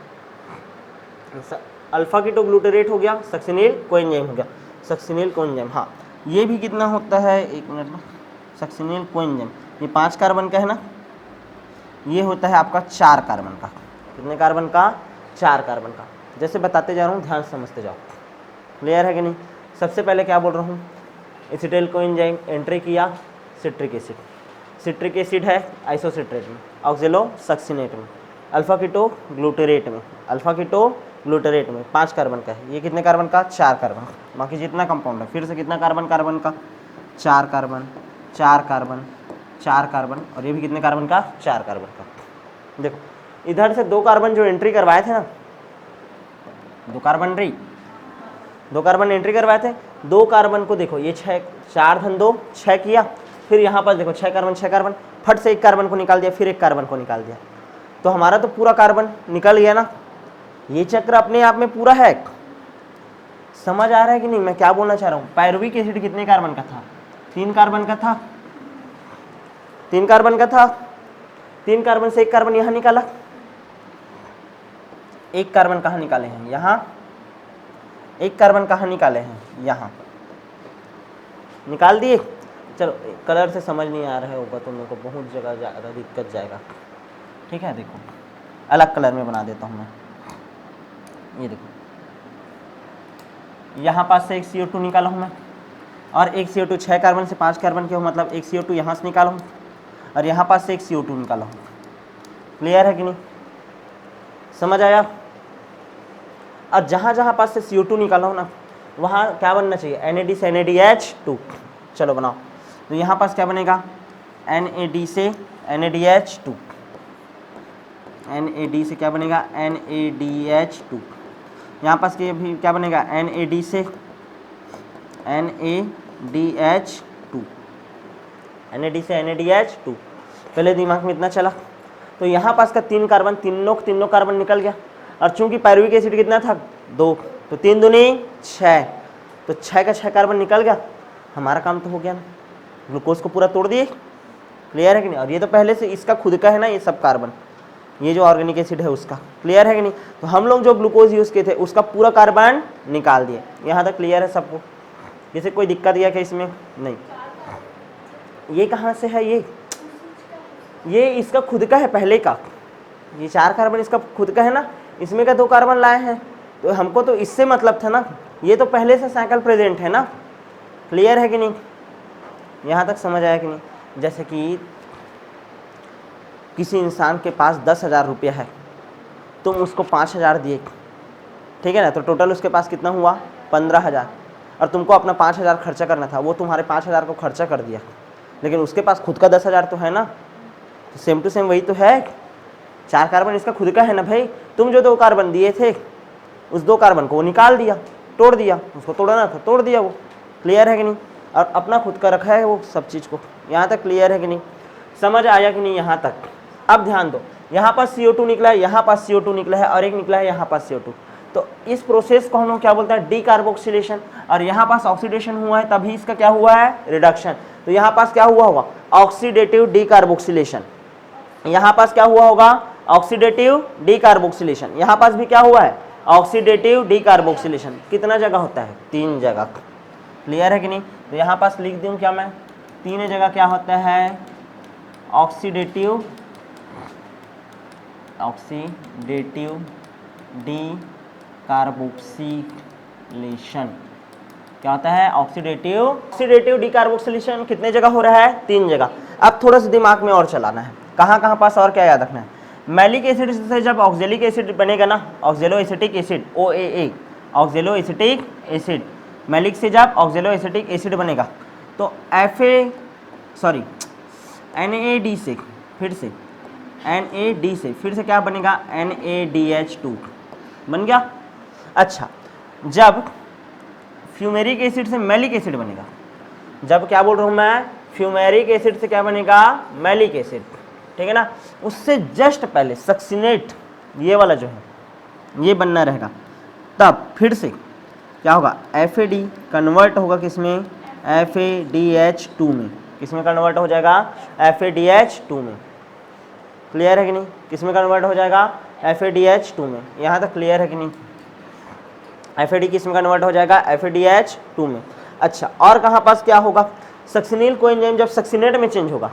अल्फा कीटोग्लूटेरेट हो गया, सक्सिनिल कोएंजाइम हो गया, सक्सिनिल कोएंजाइम, हाँ, ये भी कितना होता है, एक मिनट ना, सक्सिनिल कोएंजाइम ये 5 कार्बन का है ना, ये होता है आपका 4 कार्बन का। कितने कार्बन का, 4 कार्बन का। जैसे बताते जा रहा हूँ, ध्यान से समझते जाओ, क्लियर है कि नहीं। सबसे पहले क्या बोल रहा हूँ, एसिटाइल कोएंजाइम एंट्री किया सिट्रिक एसिड, सिट्रिक एसिड है आइसोसिट्रेट में, ऑक्जेलोसक्सिनेट में, अल्फा कीटो ग्लूटेरेट में, अल्फा कीटो ग्लूटेरेट में 5 कार्बन का है। ये कितने कार्बन का, 4 कार्बन। बाकी जितना कंपाउंड है फिर से कितना कार्बन, कार्बन का 4 कार्बन, 4 कार्बन, 4 कार्बन, और ये भी कितने कार्बन का, 4 कार्बन का। देखो इधर से 2 कार्बन जो एंट्री करवाए थे ना, 2 कार्बन एंट्री करवाए थे, 2 कार्बन को देखो, ये 6, 4 धन 2 6 किया, फिर यहाँ पर देखो 6 कार्बन 6 कार्बन, फट से 1 कार्बन को निकाल दिया, फिर 1 कार्बन को निकाल दिया, तो हमारा तो पूरा कार्बन निकल गया ना। ये चक्र अपने आप में पूरा है। समझ आ रहा है कि नहीं मैं क्या बोलना चाह रहा हूँ। पायरुविक एसिड कितने कार्बन का था, 3 कार्बन का था, 3 कार्बन का था, 3 कार्बन से 1 कार्बन यहाँ निकाला, 1 कार्बन कहाँ निकाले हैं, यहाँ, 1 कार्बन कहाँ निकाले हैं, यहाँ निकाल दिए। चलो कलर से समझ नहीं आ रहा होगा तो मेरे को बहुत जगह ज़्यादा दिक्कत जाएगा, ठीक है। देखो अलग कलर में बना देता हूँ मैं, ये देखो यहाँ पास से एक CO2 निकाला हूँ मैं, और एक CO2 6 कार्बन से 5 कार्बन के हो, मतलब एक CO2 यहाँ से निकाला हूँ, और यहाँ पास से एक CO2 निकाला हूँ। क्लियर है कि नहीं, समझ आया। और जहाँ जहाँ पास से CO2 निकाला हूँ ना, वहाँ क्या बनना चाहिए, NAD से NADH2। चलो बनाओ, तो यहाँ पास क्या बनेगा, NAD से NADH2, NAD से क्या बनेगा, NADH2। यहाँ पास के भी क्या बनेगा, NAD से NADH2, NAD से NADH2। पहले दिमाग में इतना चला, तो यहाँ पास का 3 कार्बन, तीनों कार्बन निकल गया। और चूंकि पायरुविक एसिड कितना था, 2, तो 3 दूनी 6, तो 6 का 6 कार्बन निकल गया, हमारा काम तो हो गया ना, ग्लूकोज को पूरा तोड़ दिए। क्लियर है कि नहीं। और ये तो पहले से इसका खुद का है ना, ये सब कार्बन, ये जो ऑर्गेनिक एसिड है उसका। क्लियर है कि नहीं। तो हम लोग जो ग्लूकोज यूज़ किए थे उसका पूरा कार्बन निकाल दिए। यहाँ तक क्लियर है सबको, जैसे कोई दिक्कत या क्या इसमें नहीं। ये कहाँ से है, ये इसका खुद का है पहले का, ये 4 कार्बन इसका खुद का है ना, इसमें का 2 कार्बन लाए हैं, तो हमको तो इससे मतलब था ना, ये तो पहले से साइकिल प्रेजेंट है ना। क्लियर है कि नहीं, यहाँ तक समझ आया कि नहीं। जैसे कि किसी इंसान के पास 10,000 रुपया है, तुम उसको 5,000 दिए, ठीक है ना, तो टोटल उसके पास कितना हुआ, 15,000, और तुमको अपना 5,000 खर्चा करना था, वो तुम्हारे 5,000 को खर्चा कर दिया, लेकिन उसके पास खुद का 10,000 तो है ना, तो सेम टू सेम वही तो है। 4 कार्बन इसका खुद का है ना भाई, तुम जो 2 कार्बन दिए थे उस 2 कार्बन को वो निकाल दिया, तोड़ दिया, उसको तोड़ना था तोड़ दिया वो। क्लियर है कि नहीं। और अपना खुद का रखा है वो सब चीज़ को। यहाँ तक क्लियर है कि नहीं, समझ आया कि नहीं यहाँ तक। अब ध्यान दो, यहाँ पास CO2 निकला है, यहाँ पास CO2 निकला है, और एक निकला है यहाँ पास CO2। तो इस प्रोसेस को हम लोग क्या बोलते हैं, डीकार्बोक्सिलेशन। और यहाँ पास ऑक्सीडेशन हुआ है, तभी इसका क्या हुआ है, रिडक्शन। तो यहाँ पास क्या हुआ होगा, ऑक्सीडेटिव डीकार्बोक्सिलेशन। यहाँ पास क्या हुआ होगा, ऑक्सीडेटिव डीकार्बोक्सिलेशन। यहाँ पास भी क्या हुआ है, ऑक्सीडेटिव डीकार्बोक्सिलेशन। कितना जगह होता है, 3 जगह। क्लियर है कि नहीं। तो यहाँ पास लिख दूँ क्या मैं, 3 जगह क्या होता है, ऑक्सीडेटिव डी कार्बोक्सिलेशन क्या होता है? ऑक्सीडेटिव डीकार्बोक्सिलेशन कितने जगह हो रहा है? 3 जगह। अब थोड़ा सा दिमाग में और चलाना है, कहाँ कहाँ पास और क्या याद रखना है। मैलिक एसिड से जब ऑक्जेलिक एसिड बनेगा ना, oxaloacetic acid OAA, oxaloacetic acid, malic से जब ऑक्जेलो एसिटिक एसिड बनेगा तो NAD से फिर से क्या बनेगा? NADH2 बन गया। अच्छा, जब फ्यूमेरिक एसिड से मैलिक एसिड बनेगा, जब क्या बोल रहा हूं मैं? फ्यूमेरिक एसिड से क्या बनेगा? मैलिक एसिड, ठीक है ना। उससे जस्ट पहले सक्सिनेट, ये वाला जो है ये बनना रहेगा, तब फिर से क्या होगा? FAD कन्वर्ट होगा किसमें? FADH2 में। किसमें कन्वर्ट हो जाएगा? FADH2 में। क्लियर है कि नहीं? किसमें कन्वर्ट हो जाएगा? FADH2 में। यहाँ तक क्लियर है कि नहीं? FAD किसमें कन्वर्ट हो जाएगा? FADH2 में। अच्छा, और कहाँ पास क्या होगा? सक्सिनिल कोएंजाइम जब सक्सिनेट में चेंज होगा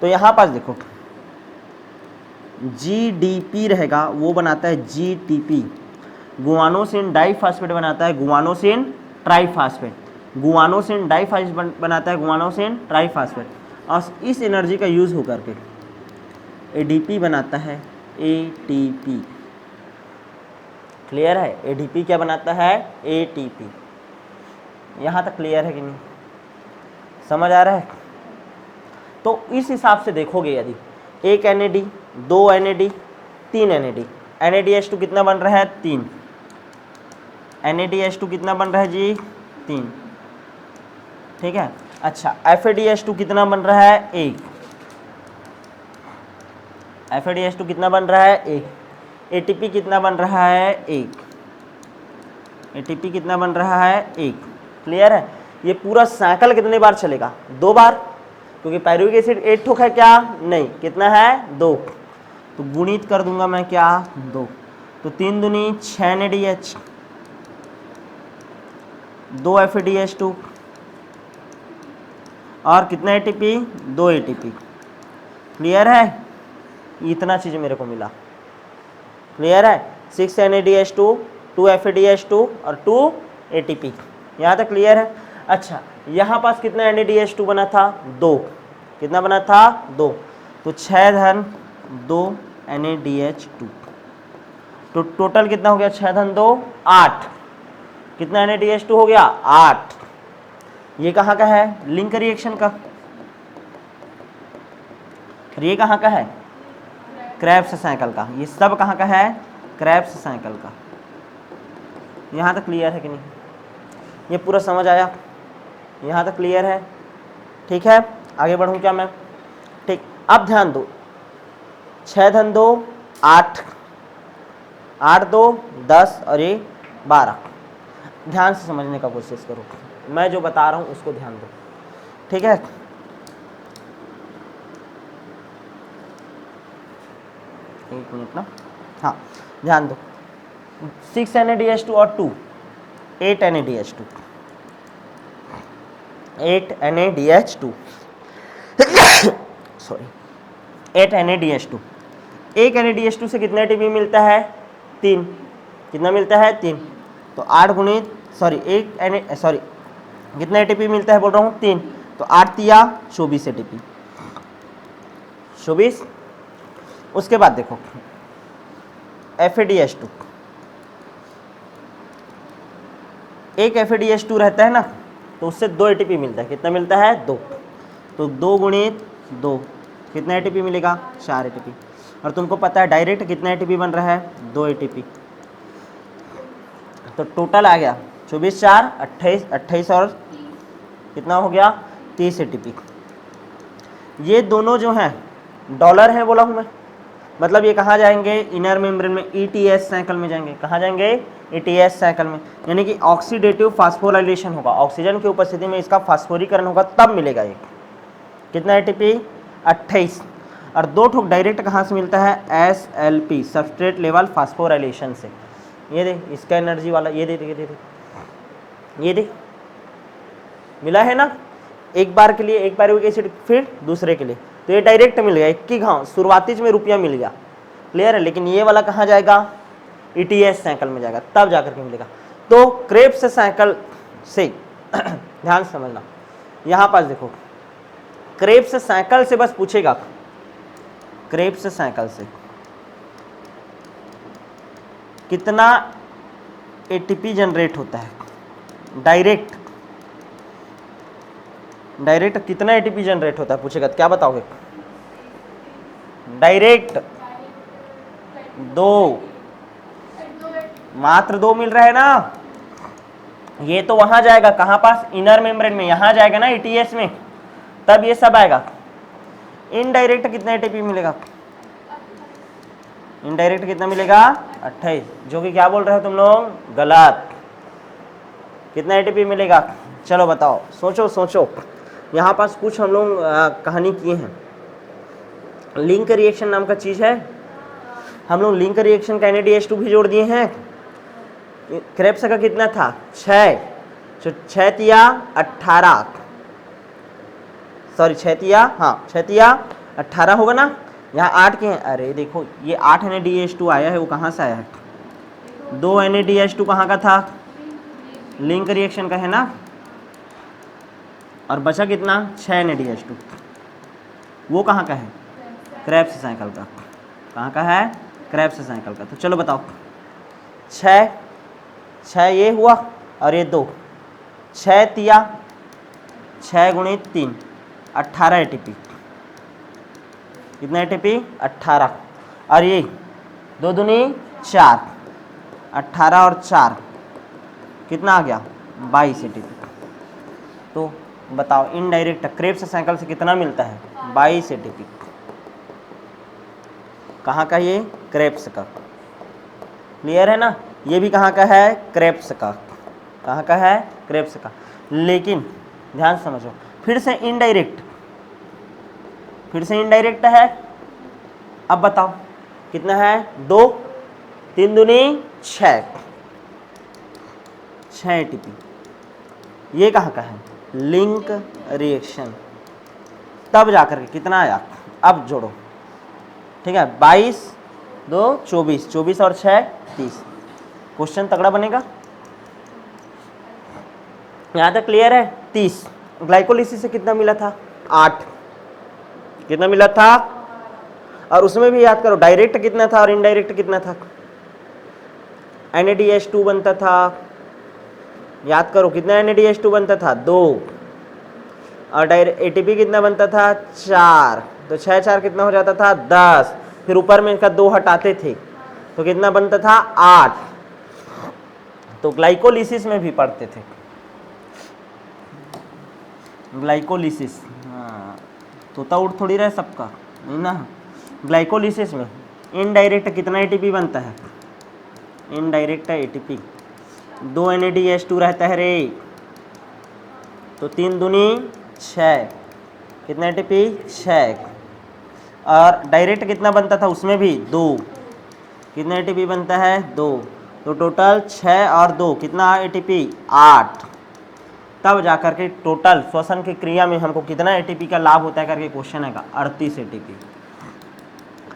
तो यहाँ पास देखो GDP रहेगा, वो बनाता है GTP, गुआनोसिन डाइफास्फेट बनाता है गुआनोसिन ट्राइफास्फेट, गुआनोसिन डाइफास्फेट बनाता है गुआनोसिन ट्राइफास्फेट, और इस एनर्जी का यूज़ होकर के ADP बनाता है ATP। क्लियर है? ADP क्या बनाता है? ATP। यहाँ तक क्लियर है कि नहीं? समझ आ रहा है? तो इस हिसाब से देखोगे, यदि 1 NAD 2 NAD 3 NAD, NADH2 कितना बन रहा है? 3। NADH2 कितना बन रहा है जी? 3, ठीक है। अच्छा, FADH2 कितना बन रहा है? 1। FADH2 कितना बन रहा है? 1। ATP कितना बन रहा है? 1। ATP कितना बन रहा है? 1। क्लियर है? ये पूरा साइकिल कितने बार चलेगा? 2 बार, क्योंकि पायरुविक एसिड 8 ठोक है क्या? नहीं। कितना है? 2। तो गुणित कर दूंगा मैं क्या? 2। तो 3 दूनी 6 NADH, 2 FADH2 और कितना ATP? 2 ATP। क्लियर है? इतना चीज़ मेरे को मिला। क्लियर है? 6 NADH2, 2 FADH2 और 2 ATP। यहाँ तक क्लियर है? अच्छा, यहाँ पास कितना NADH2 बना था? 2। कितना बना था? 2। तो 6 धन 2 NADH2, तो टोटल कितना हो गया? 6 धन 2 8। कितना NADH2 हो गया? 8। ये कहाँ का है? लिंक रिएक्शन का। ये कहाँ का है? क्रेब्स साइकिल का। ये सब कहाँ का है? क्रेब्स साइकिल का। यहाँ तक क्लियर है कि नहीं? ये पूरा समझ आया? यहाँ तक क्लियर है? ठीक है, आगे बढ़ूँ क्या मैं? ठीक, अब ध्यान दो, 6 धन 2 8, 8 2 10 और ये 12। ध्यान से समझने का कोशिश करो, मैं जो बता रहा हूँ उसको ध्यान दो, ठीक है। एक मिनट ना, हाँ ध्यान दो। 6 NADH2 और 2 8 NADH2, 8 NADH2 सॉरी 8 NADH2। एक NADH2 से कितना ATP मिलता है? 3। कितना मिलता है? 3। तो 8 गुणित कितना ATP मिलता है बोल रहा हूँ? 3। तो 8 तिया 24 ATP, 24। उसके बाद देखो FADH2, एक FADH2 रहता है ना, तो उससे 2 ATP मिलता है। कितना मिलता है? 2। तो 2 गुणित 2 कितना ATP मिलेगा? 4 ATP। और तुमको पता है डायरेक्ट कितना ATP बन रहा है? 2 ATP। तो टोटल आ गया 24 4 28, 28 और कितना हो गया? 30 ATP। ये दोनों जो हैं डॉलर हैं बोला हूँ मैं, मतलब ये कहाँ जाएंगे? इनर मेम्ब्रेन में, ETS साइकिल में जाएंगे। कहाँ जाएंगे? ETS साइकिल में, यानी कि ऑक्सीडेटिव फास्फोराइलेशन होगा। ऑक्सीजन की उपस्थिति में इसका फास्फोरीकरण होगा, तब मिलेगा ये। कितना ATP? 28। और 2 ठोक डायरेक्ट कहाँ से मिलता है? SLP, सबस्ट्रेट लेवल फास्फोराइलेशन से। ये देख इसका एनर्जी वाला, ये देख ये देख मिला है ना, एक बार के लिए एक पायरुविक एसिड, फिर दूसरे के लिए, तो ये डायरेक्ट मिल गया। 21 हाँ शुरुआती में रुपया मिल गया। क्लियर है? लेकिन ये वाला कहाँ जाएगा? ETS साइकिल में जाएगा, तब जाकर के मिलेगा। तो क्रेब्स साइकिल से ध्यान से समझना, यहां पास देखो क्रेब्स साइकिल से बस पूछेगा, क्रेब्स साइकिल से कितना ATP जनरेट होता है, डायरेक्ट कितना ATP जनरेट होता है पूछेगा, तो क्या बताओगे? डायरेक्ट 2, मात्र 2 मिल रहा है ना। ये तो वहां जाएगा, कहां पास? इनर मेम्ब्रेन में, यहां जाएगा ना ETS में, तब ये सब आएगा। इनडायरेक्ट कितना ATP मिलेगा? इनडायरेक्ट कितना मिलेगा? 28, जो कि क्या बोल रहे हो तुम लोग? गलत। कितना ATP मिलेगा? चलो बताओ, सोचो सोचो। यहाँ पास कुछ हम लोग कहानी किए हैं, लिंक रिएक्शन नाम का चीज है, हम लोग लिंक रिएक्शन का NADH2 भी जोड़ दिए हैं। क्रेब्स का कितना था? 6, 6 तिया 18, सॉरी 6 तिया, हाँ 6 तिया 18 होगा ना। यहाँ 8 के हैं, अरे देखो ये 8 NADH2 आया है, वो कहाँ से आया है? 2 NADH2 कहाँ का था? लिंक रिएक्शन का है ना, और बचा कितना? 6 NADH2, वो कहाँ का है? क्रेब्स साइकिल का। कहाँ का है? क्रेब्स साइकिल का। तो चलो बताओ, 6 ये हुआ और ये 2, 6 तिया 6 गुणित 3, 18 ATP। कितना ATP? 18। और ये 2 दूनी 4, 18 और 4 कितना आ गया? 22 ATP। तो बताओ इनडायरेक्ट क्रेब्स साइकिल से कितना मिलता है? 22 ATP। कहाँ का? ये क्रेब्स का। क्लियर है ना? ये भी कहाँ का है? क्रेब्स का। कहाँ का है? क्रेब्स का। लेकिन ध्यान समझो, फिर से इनडायरेक्ट है। अब बताओ कितना है? 2, 3 दूनी 6, 6 ATP। ये कहाँ का है? Link reaction. तब जाकर के कितना आया? अब जोड़ो, ठीक है, 22, 2 24, 24 और 6 30। क्वेश्चन तगड़ा बनेगा। यहाँ तक क्लियर है? 30। ग्लाइकोलिसिस से कितना मिला था? 8। कितना मिला था? और उसमें भी याद करो डायरेक्ट कितना था और इनडायरेक्ट कितना था। NADH2 बनता था, याद करो कितना NADH2 बनता था? 2। और ATP कितना बनता था? 4। तो 6 4 कितना हो जाता था? 10। फिर ऊपर में इनका 2 हटाते थे तो कितना बनता था? 8। तो ग्लाइकोलिसिस में भी पढ़ते थे, ग्लाइकोलिसिस। हाँ, तोता उड़ थोड़ी रहे सबका, नहीं ना। ग्लाइकोलिसिस में इनडायरेक्ट कितना ATP बनता है? इनडायरेक्ट ATP 2 NADH2 रहता है रे, तो 3 दूनी 6, कितना ATP? 6। और डायरेक्ट कितना बनता था? उसमें भी 2, कितना ATP बनता है? 2। तो टोटल 6 और 2 कितना ATP? 8। तब जाकर के टोटल श्वसन की क्रिया में हमको कितना ATP का लाभ होता है करके क्वेश्चन आएगा। 38 ATP,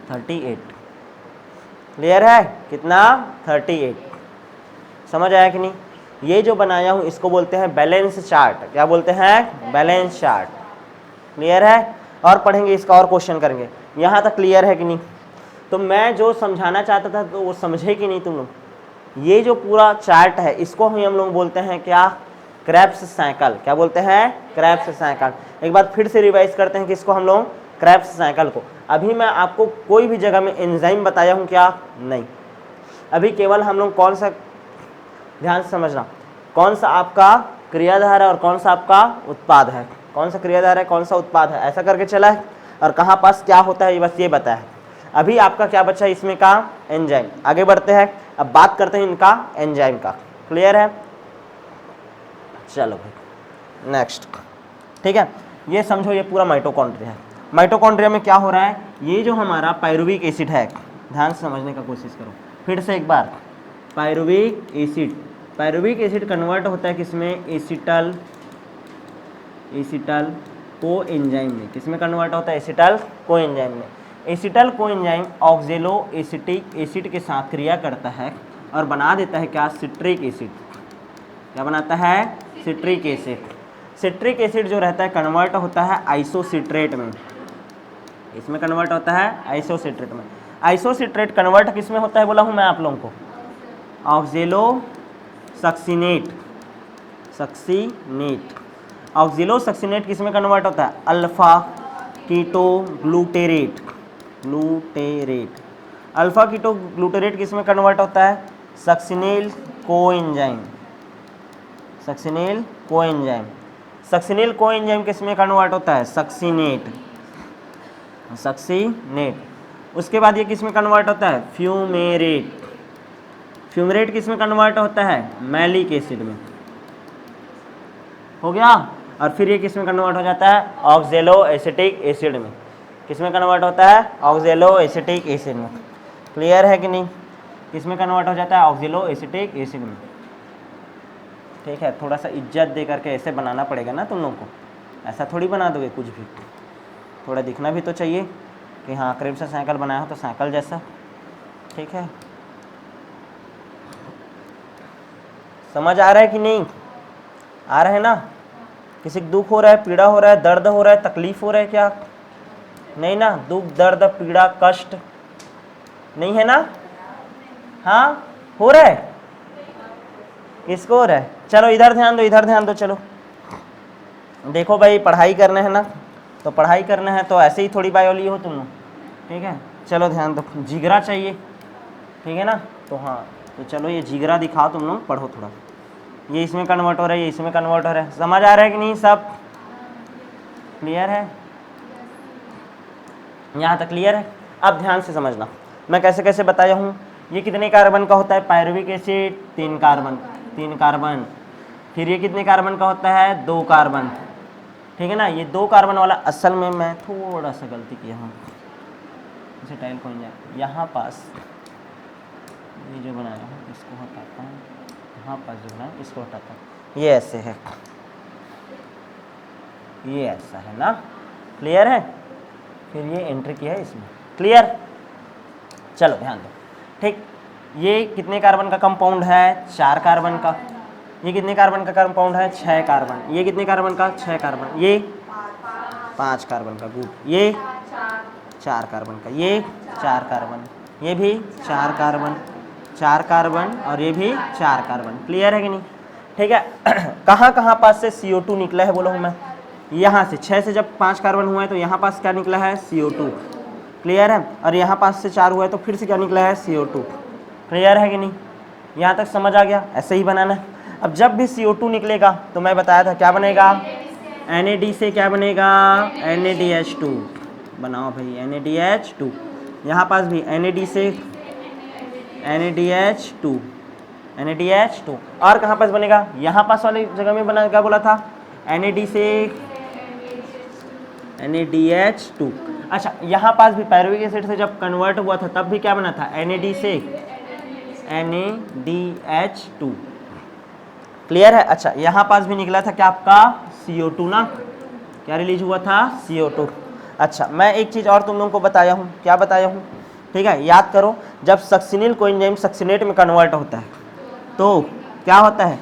38। क्लियर है? कितना? 38। समझ आया कि नहीं? ये जो बनाया हूँ इसको बोलते हैं बैलेंस चार्ट। क्या बोलते हैं? Balance chart. क्लियर है? और पढ़ेंगे इसका और क्वेश्चन करेंगे। यहाँ तक क्लियर है कि नहीं? तो मैं जो समझाना चाहता था तो वो समझे कि नहीं तुम लोग? ये जो पूरा चार्ट है इसको ही हम लोग बोलते हैं क्या? Krebs cycle. क्या बोलते हैं? Krebs cycle. एक बार फिर से रिवाइज करते हैं कि इसको हम लोग क्रेब्स साइकिल को। अभी मैं आपको कोई भी जगह में एंजाइम बताया हूँ क्या? नहीं। अभी केवल हम लोग कौन सा, ध्यान से समझना, कौन सा आपका क्रियाधार है और कौन सा आपका उत्पाद है, कौन सा क्रियाधार है कौन सा उत्पाद है, ऐसा करके चला है। और कहाँ पास क्या होता है ये बस ये बताया है। अभी आपका क्या बचा है इसमें का? एंजाइम। आगे बढ़ते हैं, अब बात करते हैं इनका एंजाइम का। क्लियर है? चलो भाई नेक्स्ट। ठीक है, ये समझो ये पूरा माइटोकॉन्ड्रिया है। माइटोकॉन्ड्रिया में क्या हो रहा है? ये जो हमारा पायरुविक एसिड है, ध्यान से समझने का कोशिश करो फिर से एक बार। Pyruvic acid, pyruvic acid convert होता है किसमें? एसिटल, एसिटल को एंजाइम में। किसमें कन्वर्ट होता है? एसिटल को एंजाइम में। Acetyl coenzyme oxaloacetic acid के साथ क्रिया करता है और बना देता है क्या, सिट्रिक एसिड। क्या बनाता है, सिट्रिक एसिड। सिट्रिक एसिड जो रहता है कन्वर्ट होता है आइसोसिट्रेट में, इसमें कन्वर्ट होता है आइसोसिट्रेट में। आइसोसिट्रेट कन्वर्ट किस में होता है बोला हूँ मैं आप लोगों को, ऑक्जेलो सक्सिनेट, सक्सिनेट। ऑक्जेलो सक्सिनेट किस में कन्वर्ट होता है, alpha keto glutarate, glutarate. Alpha keto glutarate किस में कन्वर्ट होता है, सक्सिनेल कोएंजाइम, सक्सिनेल कोएंजाइम। सक्सिनेल कोएंजाइम किस में कन्वर्ट होता है, सक्सिनेट, सक्सिनेट। उसके बाद ये किस में कन्वर्ट होता है, फ्यूमेरेट। फ्यूमेरेट किस में कन्वर्ट होता है, मैलिक एसिड में, हो गया। और फिर ये किस में कन्वर्ट हो जाता है, ऑक्जेलो एसिटिक एसिड में। किस में कन्वर्ट होता है, ऑक्जेलो एसिटिक एसिड में। क्लियर है कि नहीं, किस में कन्वर्ट हो जाता है, ऑक्जेलो एसिटिक एसिड में। ठीक है, थोड़ा सा इज्जत दे करके ऐसे बनाना पड़ेगा ना तुम लोगों को, ऐसा थोड़ी बना दोगे कुछ भी, थोड़ा दिखना भी तो चाहिए कि हाँ क्रेब्स से साइकिल बनाया हो तो साइकिल जैसा। ठीक है, समझ आ रहा है कि नहीं, आ रहा है ना। किसी को दुख हो रहा है, पीड़ा हो रहा है, दर्द हो रहा है, तकलीफ हो रहा है क्या, नहीं ना, दुख दर्द पीड़ा कष्ट नहीं है ना, हाँ हो रहा है, किसको हो रहा है। चलो इधर ध्यान दो, इधर ध्यान दो। चलो देखो भाई, पढ़ाई करना है ना, तो पढ़ाई करना है तो ऐसे ही थोड़ी बायोली हो तुम लोग। ठीक है, चलो ध्यान दो, जिगरा चाहिए, ठीक है ना। तो हाँ, तो चलो ये जिगरा दिखाओ तुम लोग, पढ़ो थोड़ा। ये इसमें कन्वर्ट हो रहा है, ये इसमें कन्वर्ट हो रहा है, समझ आ रहा है कि नहीं, सब क्लियर है, यहाँ तक क्लियर है। अब ध्यान से समझना, मैं कैसे कैसे बताया हूँ। ये कितने कार्बन का होता है, पायरुविक एसिड 3 कार्बन, 3 कार्बन। फिर ये कितने कार्बन का होता है, 2 कार्बन, ठीक है ना। ये 2 कार्बन वाला असल में मैं थोड़ा सा गलती किया हूँ, इसे टाइल को यहाँ पास ये जो बनाया हूँ इसको हटाता हूँ, यहाँ पास जो बनाया इसको हटाता हूँ। ये ऐसे है, ये ऐसा है ना, क्लियर है। फिर ये एंट्री किया है इसमें, क्लियर। चलो ध्यान दो, ठीक। ये कितने कार्बन का कंपाउंड है, 4 कार्बन का। ये कितने कार्बन का कंपाउंड है, 6 कार्बन। ये कितने कार्बन का, 6 कार्बन। ये 5 कार्बन का ग्रुप, ये 4 कार्बन का, ये 4 कार्बन, ये भी 4 कार्बन, 4 कार्बन, और ये भी 4 कार्बन। क्लियर है कि नहीं, ठीक है। कहाँ कहाँ पास से CO2 निकला है बोलो मैं, यहाँ से 6 से जब 5 कार्बन हुआ है तो यहाँ पास क्या निकला है, CO2। क्लियर है। और यहाँ पास से 4 हुआ है तो फिर से क्या निकला है, CO2। क्लियर है कि नहीं, यहाँ तक समझ आ गया। ऐसे ही बनाना है। अब जब भी CO2 निकलेगा तो मैं बताया था क्या बनेगा, NAD से क्या बनेगा, NADH2 बनाओ भाई, NADH2। यहाँ पास भी NAD से NADH2, NADH2। और कहाँ पास बनेगा, यहाँ पास वाली जगह में बना, क्या बोला था, NAD से NADH2। अच्छा, यहाँ पास भी पायरुविक एसिड से जब कन्वर्ट हुआ था तब भी क्या बना था, NAD से NADH2। क्लियर है। अच्छा, यहाँ पास भी निकला था क्या आपका, CO2 ना, क्या रिलीज हुआ था, CO2। अच्छा, मैं एक चीज़ और तुम लोगों को बताया हूँ, क्या बताया हूँ, ठीक है, याद करो। जब सक्सिनिल कोएंजाइम सक्सिनेट में कन्वर्ट होता है तो क्या होता है,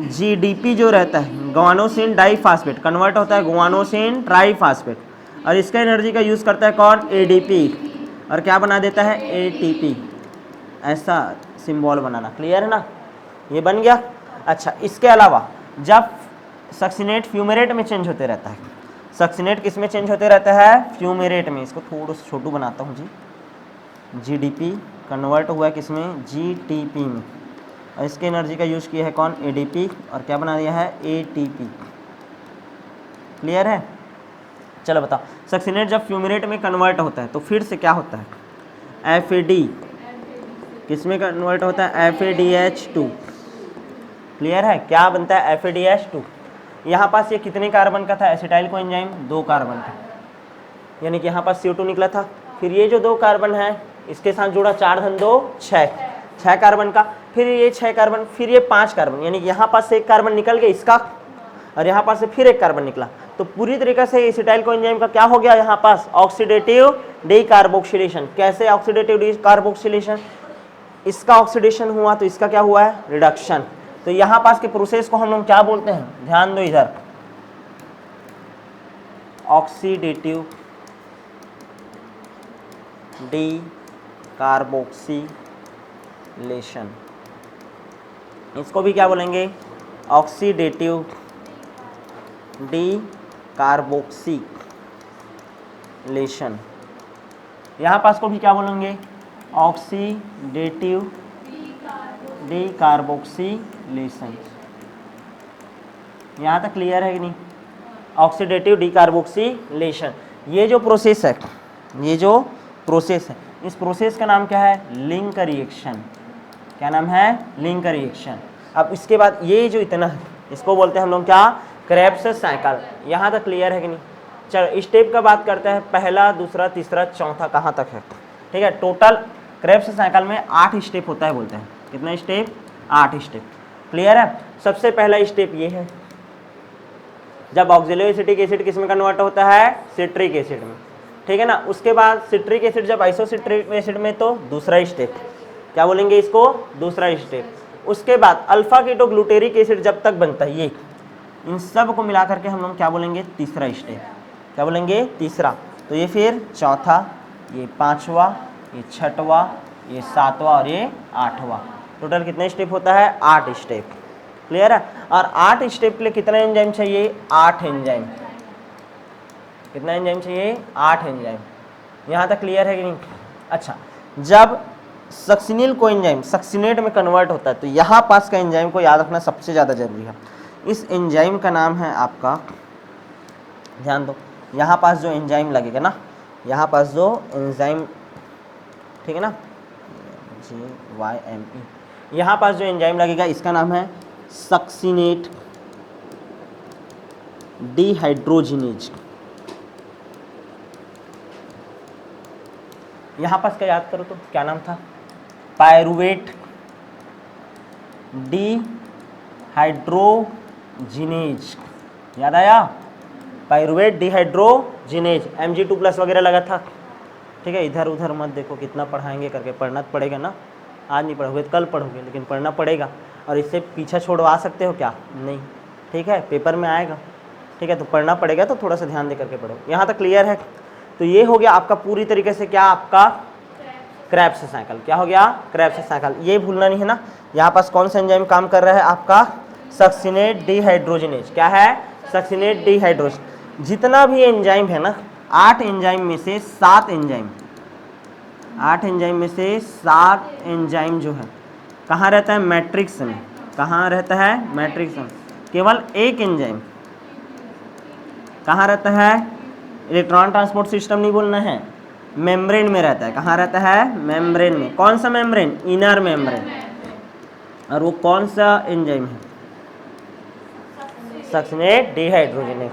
GDP जो रहता है, गुआनोसिन डाइफास्फेट, कन्वर्ट होता है गुआनोसिन ट्राइफास्फेट, और इसका एनर्जी का यूज़ करता है कौन, ADP, और क्या बना देता है, ATP। ऐसा सिंबल बनाना, क्लियर है ना, ये बन गया। अच्छा, इसके अलावा जब सक्सिनेट फ्यूमेरेट में चेंज होते रहता है, सक्सिनेट किस में चेंज होते रहता है, फ्यूमेरेट में। इसको थोड़ा सा छोटू बनाता हूँ जी। GDP कन्वर्ट हुआ किस में, GTP में, और इसके एनर्जी का यूज़ किया है कौन, ADP, और क्या बना दिया है, ATP। क्लियर है। चलो बताओ, सक्सिनेट जब फ्यूमेरेट में कन्वर्ट होता है तो फिर से क्या होता है, FAD किस में कन्वर्ट होता है, FADH2। क्लियर है, क्या बनता है, FADH2। यहाँ पास ये कितने कार्बन का था, एसिटाइल कोएंजाइम 2 कार्बन का, यानी कि यहाँ पास CO2 निकला था। फिर ये जो 2 कार्बन है इसके साथ जुड़ा 4 धन 2 6 कार्बन का, फिर ये 6 कार्बन, फिर ये 5 कार्बन, यानी कि यहाँ पास से 1 कार्बन निकल गया इसका, और यहाँ पास से फिर 1 कार्बन निकला। तो पूरी तरीके से एसिटाइल कोएंजाइम का क्या हो गया यहाँ पास, ऑक्सीडेटिव डीकार्बोक्सिलेशन। कैसे ऑक्सीडेटिव डीकार्बोक्सिलेशन, इसका ऑक्सीडेशन हुआ तो इसका क्या हुआ है, रिडक्शन। तो यहाँ पास के प्रोसेस को हम लोग क्या बोलते हैं, ध्यान दो इधर, ऑक्सीडेटिव डीकार्बोक्सिलेशन। इसको भी क्या बोलेंगे, ऑक्सीडेटिव डीकार्बोक्सिलेशन। यहाँ पास को भी क्या बोलेंगे, ऑक्सीडेटिव डीकार्बोक्सिलेशन। यहाँ तक क्लियर है कि नहीं, ऑक्सीडेटिव डीकार्बोक्सिलेशन। ये जो प्रोसेस है, ये जो प्रोसेस है, इस प्रोसेस का नाम क्या है, लिंक रिएक्शन। क्या नाम है, लिंक रिएक्शन। अब इसके बाद ये जो इतना है, इसको बोलते हैं हम लोग क्या, क्रेब्स साइकिल। यहाँ तक क्लियर है कि नहीं। चलो स्टेप का बात करते हैं, पहला, दूसरा, तीसरा, चौथा कहाँ तक है, ठीक है। टोटल क्रेब्स साइकिल में 8 स्टेप होता है, बोलते हैं कितना स्टेप, 8 स्टेप। क्लियर है। सबसे पहला स्टेप ये है, जब ऑक्सिलरी एसिटिक एसिड किस में कन्वर्ट होता है, सिट्रिक एसिड में, ठीक है ना। उसके बाद सिट्रिक एसिड जब आइसोसिट्रिक एसिड में, तो दूसरा स्टेप, क्या बोलेंगे इसको, दूसरा स्टेप। उसके बाद अल्फा कीटोग्लूटेरिक एसिड जब तक बनता है, ये इन सब को मिला करके हम लोग क्या बोलेंगे, तीसरा स्टेप। क्या बोलेंगे, तीसरा। तो ये फिर चौथा, ये पांचवा, ये छठवा, ये सातवां और ये आठवां। टोटल कितने स्टेप होता है, 8 स्टेप। क्लियर है। और 8 स्टेप के लिए कितना एंजाइम चाहिए, 8 एंजाइम। कितना एंजाइम चाहिए, 8 एंजाइम। यहाँ तक क्लियर है कि नहीं। अच्छा, जब सक्सिनिल को एंजाइम सक्सिनेट में कन्वर्ट होता है, तो यहाँ पास का एंजाइम को याद रखना सबसे ज़्यादा जरूरी है। इस एंजाइम का नाम है आपका, ध्यान दो, यहाँ पास जो एंजाइम लगेगा ना, यहाँ पास जो एंजाइम, ठीक है ना, GYME, यहाँ पास जो एंजाइम लगेगा इसका नाम है सक्सिनेट डिहाइड्रोजिनेज। यहाँ पास क्या याद करो तो क्या नाम था, पायरुवेट डिहाइड्रोजिनेज। याद आया, पायरुवेट डिहाइड्रोजिनेज। Mg2+ वगैरह लगा था, ठीक है। इधर उधर मत देखो, कितना पढ़ाएंगे करके, पढ़ना पड़ेगा ना। आज नहीं पढ़ोगे तो कल पढ़ोगे, लेकिन पढ़ना पड़ेगा। और इससे पीछा छोड़वा सकते हो क्या, नहीं, ठीक है, पेपर में आएगा, ठीक है। तो पढ़ना पड़ेगा, तो थोड़ा सा ध्यान दे करके पढ़ो। यहाँ तक क्लियर है। तो ये हो गया आपका पूरी तरीके से क्या, आपका क्रेब्स साइकिल। क्या हो गया, क्रेब्स साइकिल। ये भूलना नहीं है ना। यहाँ पास कौन सा एंजाइम काम कर रहा है, आपका सक्सिनेट डिहाइड्रोजिनेज। क्या है, सक्सिनेट डिहाइड्रोजिनेज। जितना भी एंजाइम है ना, 8 एंजाइम में से 7 एंजाइम, 8 एंजाइम में से 7 एंजाइम जो है कहाँ रहता है, मैट्रिक्स में। कहाँ रहता है, मैट्रिक्स में। केवल एक एंजाइम कहाँ रहता है, इलेक्ट्रॉन ट्रांसपोर्ट सिस्टम नहीं बोलना है, मेम्ब्रेन में रहता है। कहाँ रहता है, मेम्ब्रेन में। कौन सा मेम्ब्रेन, इनर मेम्ब्रेन। और वो कौन सा एंजाइम है, सक्सिनेट डिहाइड्रोजिनेज।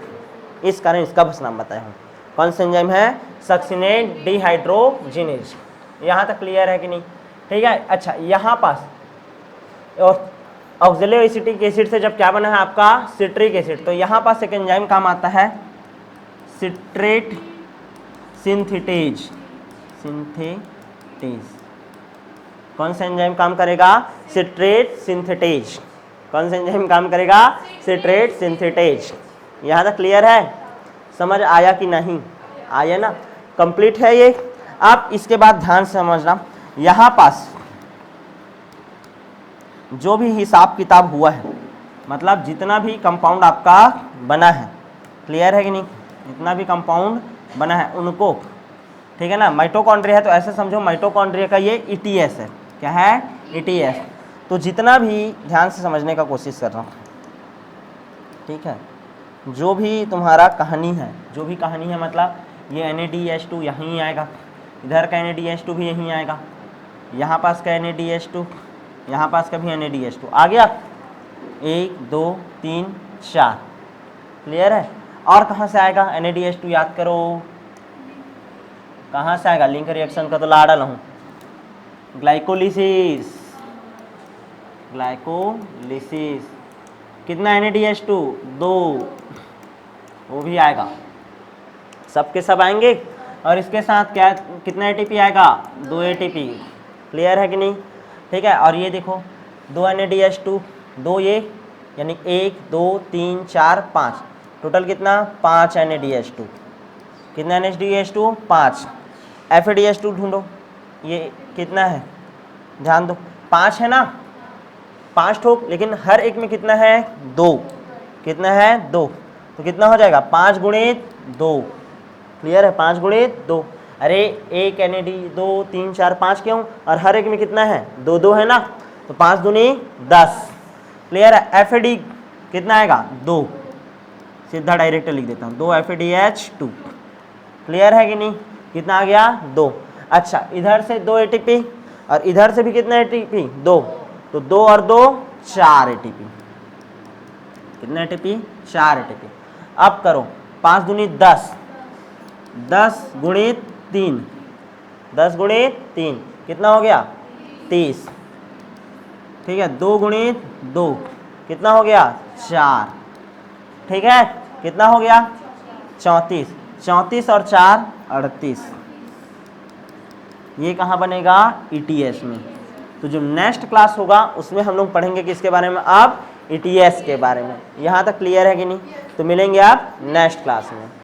इस कारण इसका बस नाम बताया हूँ। कौन सा एंजाइम है, सक्सिनेट डिहाइड्रोजिनेज। यहाँ तक क्लियर है कि नहीं, ठीक है। अच्छा, यहाँ पास और ऑक्सिलरी एसिटिक एसिड से जब क्या बना है आपका, सिट्रिक एसिड, तो यहाँ पास एक एंजाइम काम आता है, सिट्रेट सिंथेटेज। सिंथेटेज कौन सा एंजाइम काम करेगा, सिट्रेट सिंथेटेज। कौन सा एंजाइम काम करेगा, सिट्रेट सिंथेटेज। यहाँ तक क्लियर है, समझ आया कि नहीं, आया ना, कंप्लीट है ये। आप इसके बाद ध्यान से समझना, यहाँ पास जो भी हिसाब किताब हुआ है, मतलब जितना भी कंपाउंड आपका बना है, क्लियर है कि नहीं, जितना भी कंपाउंड बना है उनको, ठीक है ना। माइटोकॉन्ड्रिया है तो ऐसे समझो, माइटोकॉन्ड्रिया का ये ETS है। क्या है, ETS। तो जितना भी, ध्यान से समझने का कोशिश कर रहा हूँ, ठीक है। जो भी तुम्हारा कहानी है, जो भी कहानी है, मतलब ये NADH2 यहीं आएगा, इधर का NADH2 भी यहीं आएगा, यहाँ पास का NADH2, यहाँ पास का भी NADH2 आ गया। 1 2 3 4, क्लियर है। और कहाँ से आएगा NADH2, याद करो, कहाँ से आएगा, लिंक रिएक्शन का तो ला डाला हूँ, ग्लाइकोलिसिस। ग्लाइकोलिसिस कितना NADH2, 2, वो भी आएगा, सब के सब आएंगे। और इसके साथ क्या कितना ATP आएगा, 2 ATP। क्लियर है कि नहीं? ठीक है। और ये देखो 2 NADH2, 2 ये यानी 1 2 3 4 5, टोटल कितना 5 NADH2। कितना NADH2, 5। FADH2 ढूंढो, ये कितना है, ध्यान दो 5 है ना, 5 ठोक, लेकिन हर एक में कितना है 2, कितना है 2, तो कितना हो जाएगा 5 गुणित 2। क्लियर है, 5 गुणित 2। अरे 1 NAD 2 3 4 5 क्यों, और हर एक में कितना है 2 2 है ना, तो 5 दूनी 10। क्लियर है। FAD कितना आएगा 2, सीधा डायरेक्ट लिख देता हूँ 2 FADH2। क्लियर है कि नहीं? कितना आ गया 2। अच्छा इधर से 2 ATP और इधर से भी कितना ATP 2, तो 2 और 2 4 ATP। कितना ATP 4 ATP। अब करो 5 दूनी 10, 10 गुणित 3, 10 गुणित 3 कितना हो गया 30। ठीक है, 2 गुणित 2 कितना हो गया 4। ठीक है, कितना हो गया 34, 34 और 4 38। ये कहाँ बनेगा ETS में। तो जो नेक्स्ट क्लास होगा उसमें हम लोग पढ़ेंगे किसके बारे में, अब ETS के बारे में। यहाँ तक क्लियर है कि नहीं? तो मिलेंगे आप नेक्स्ट क्लास में।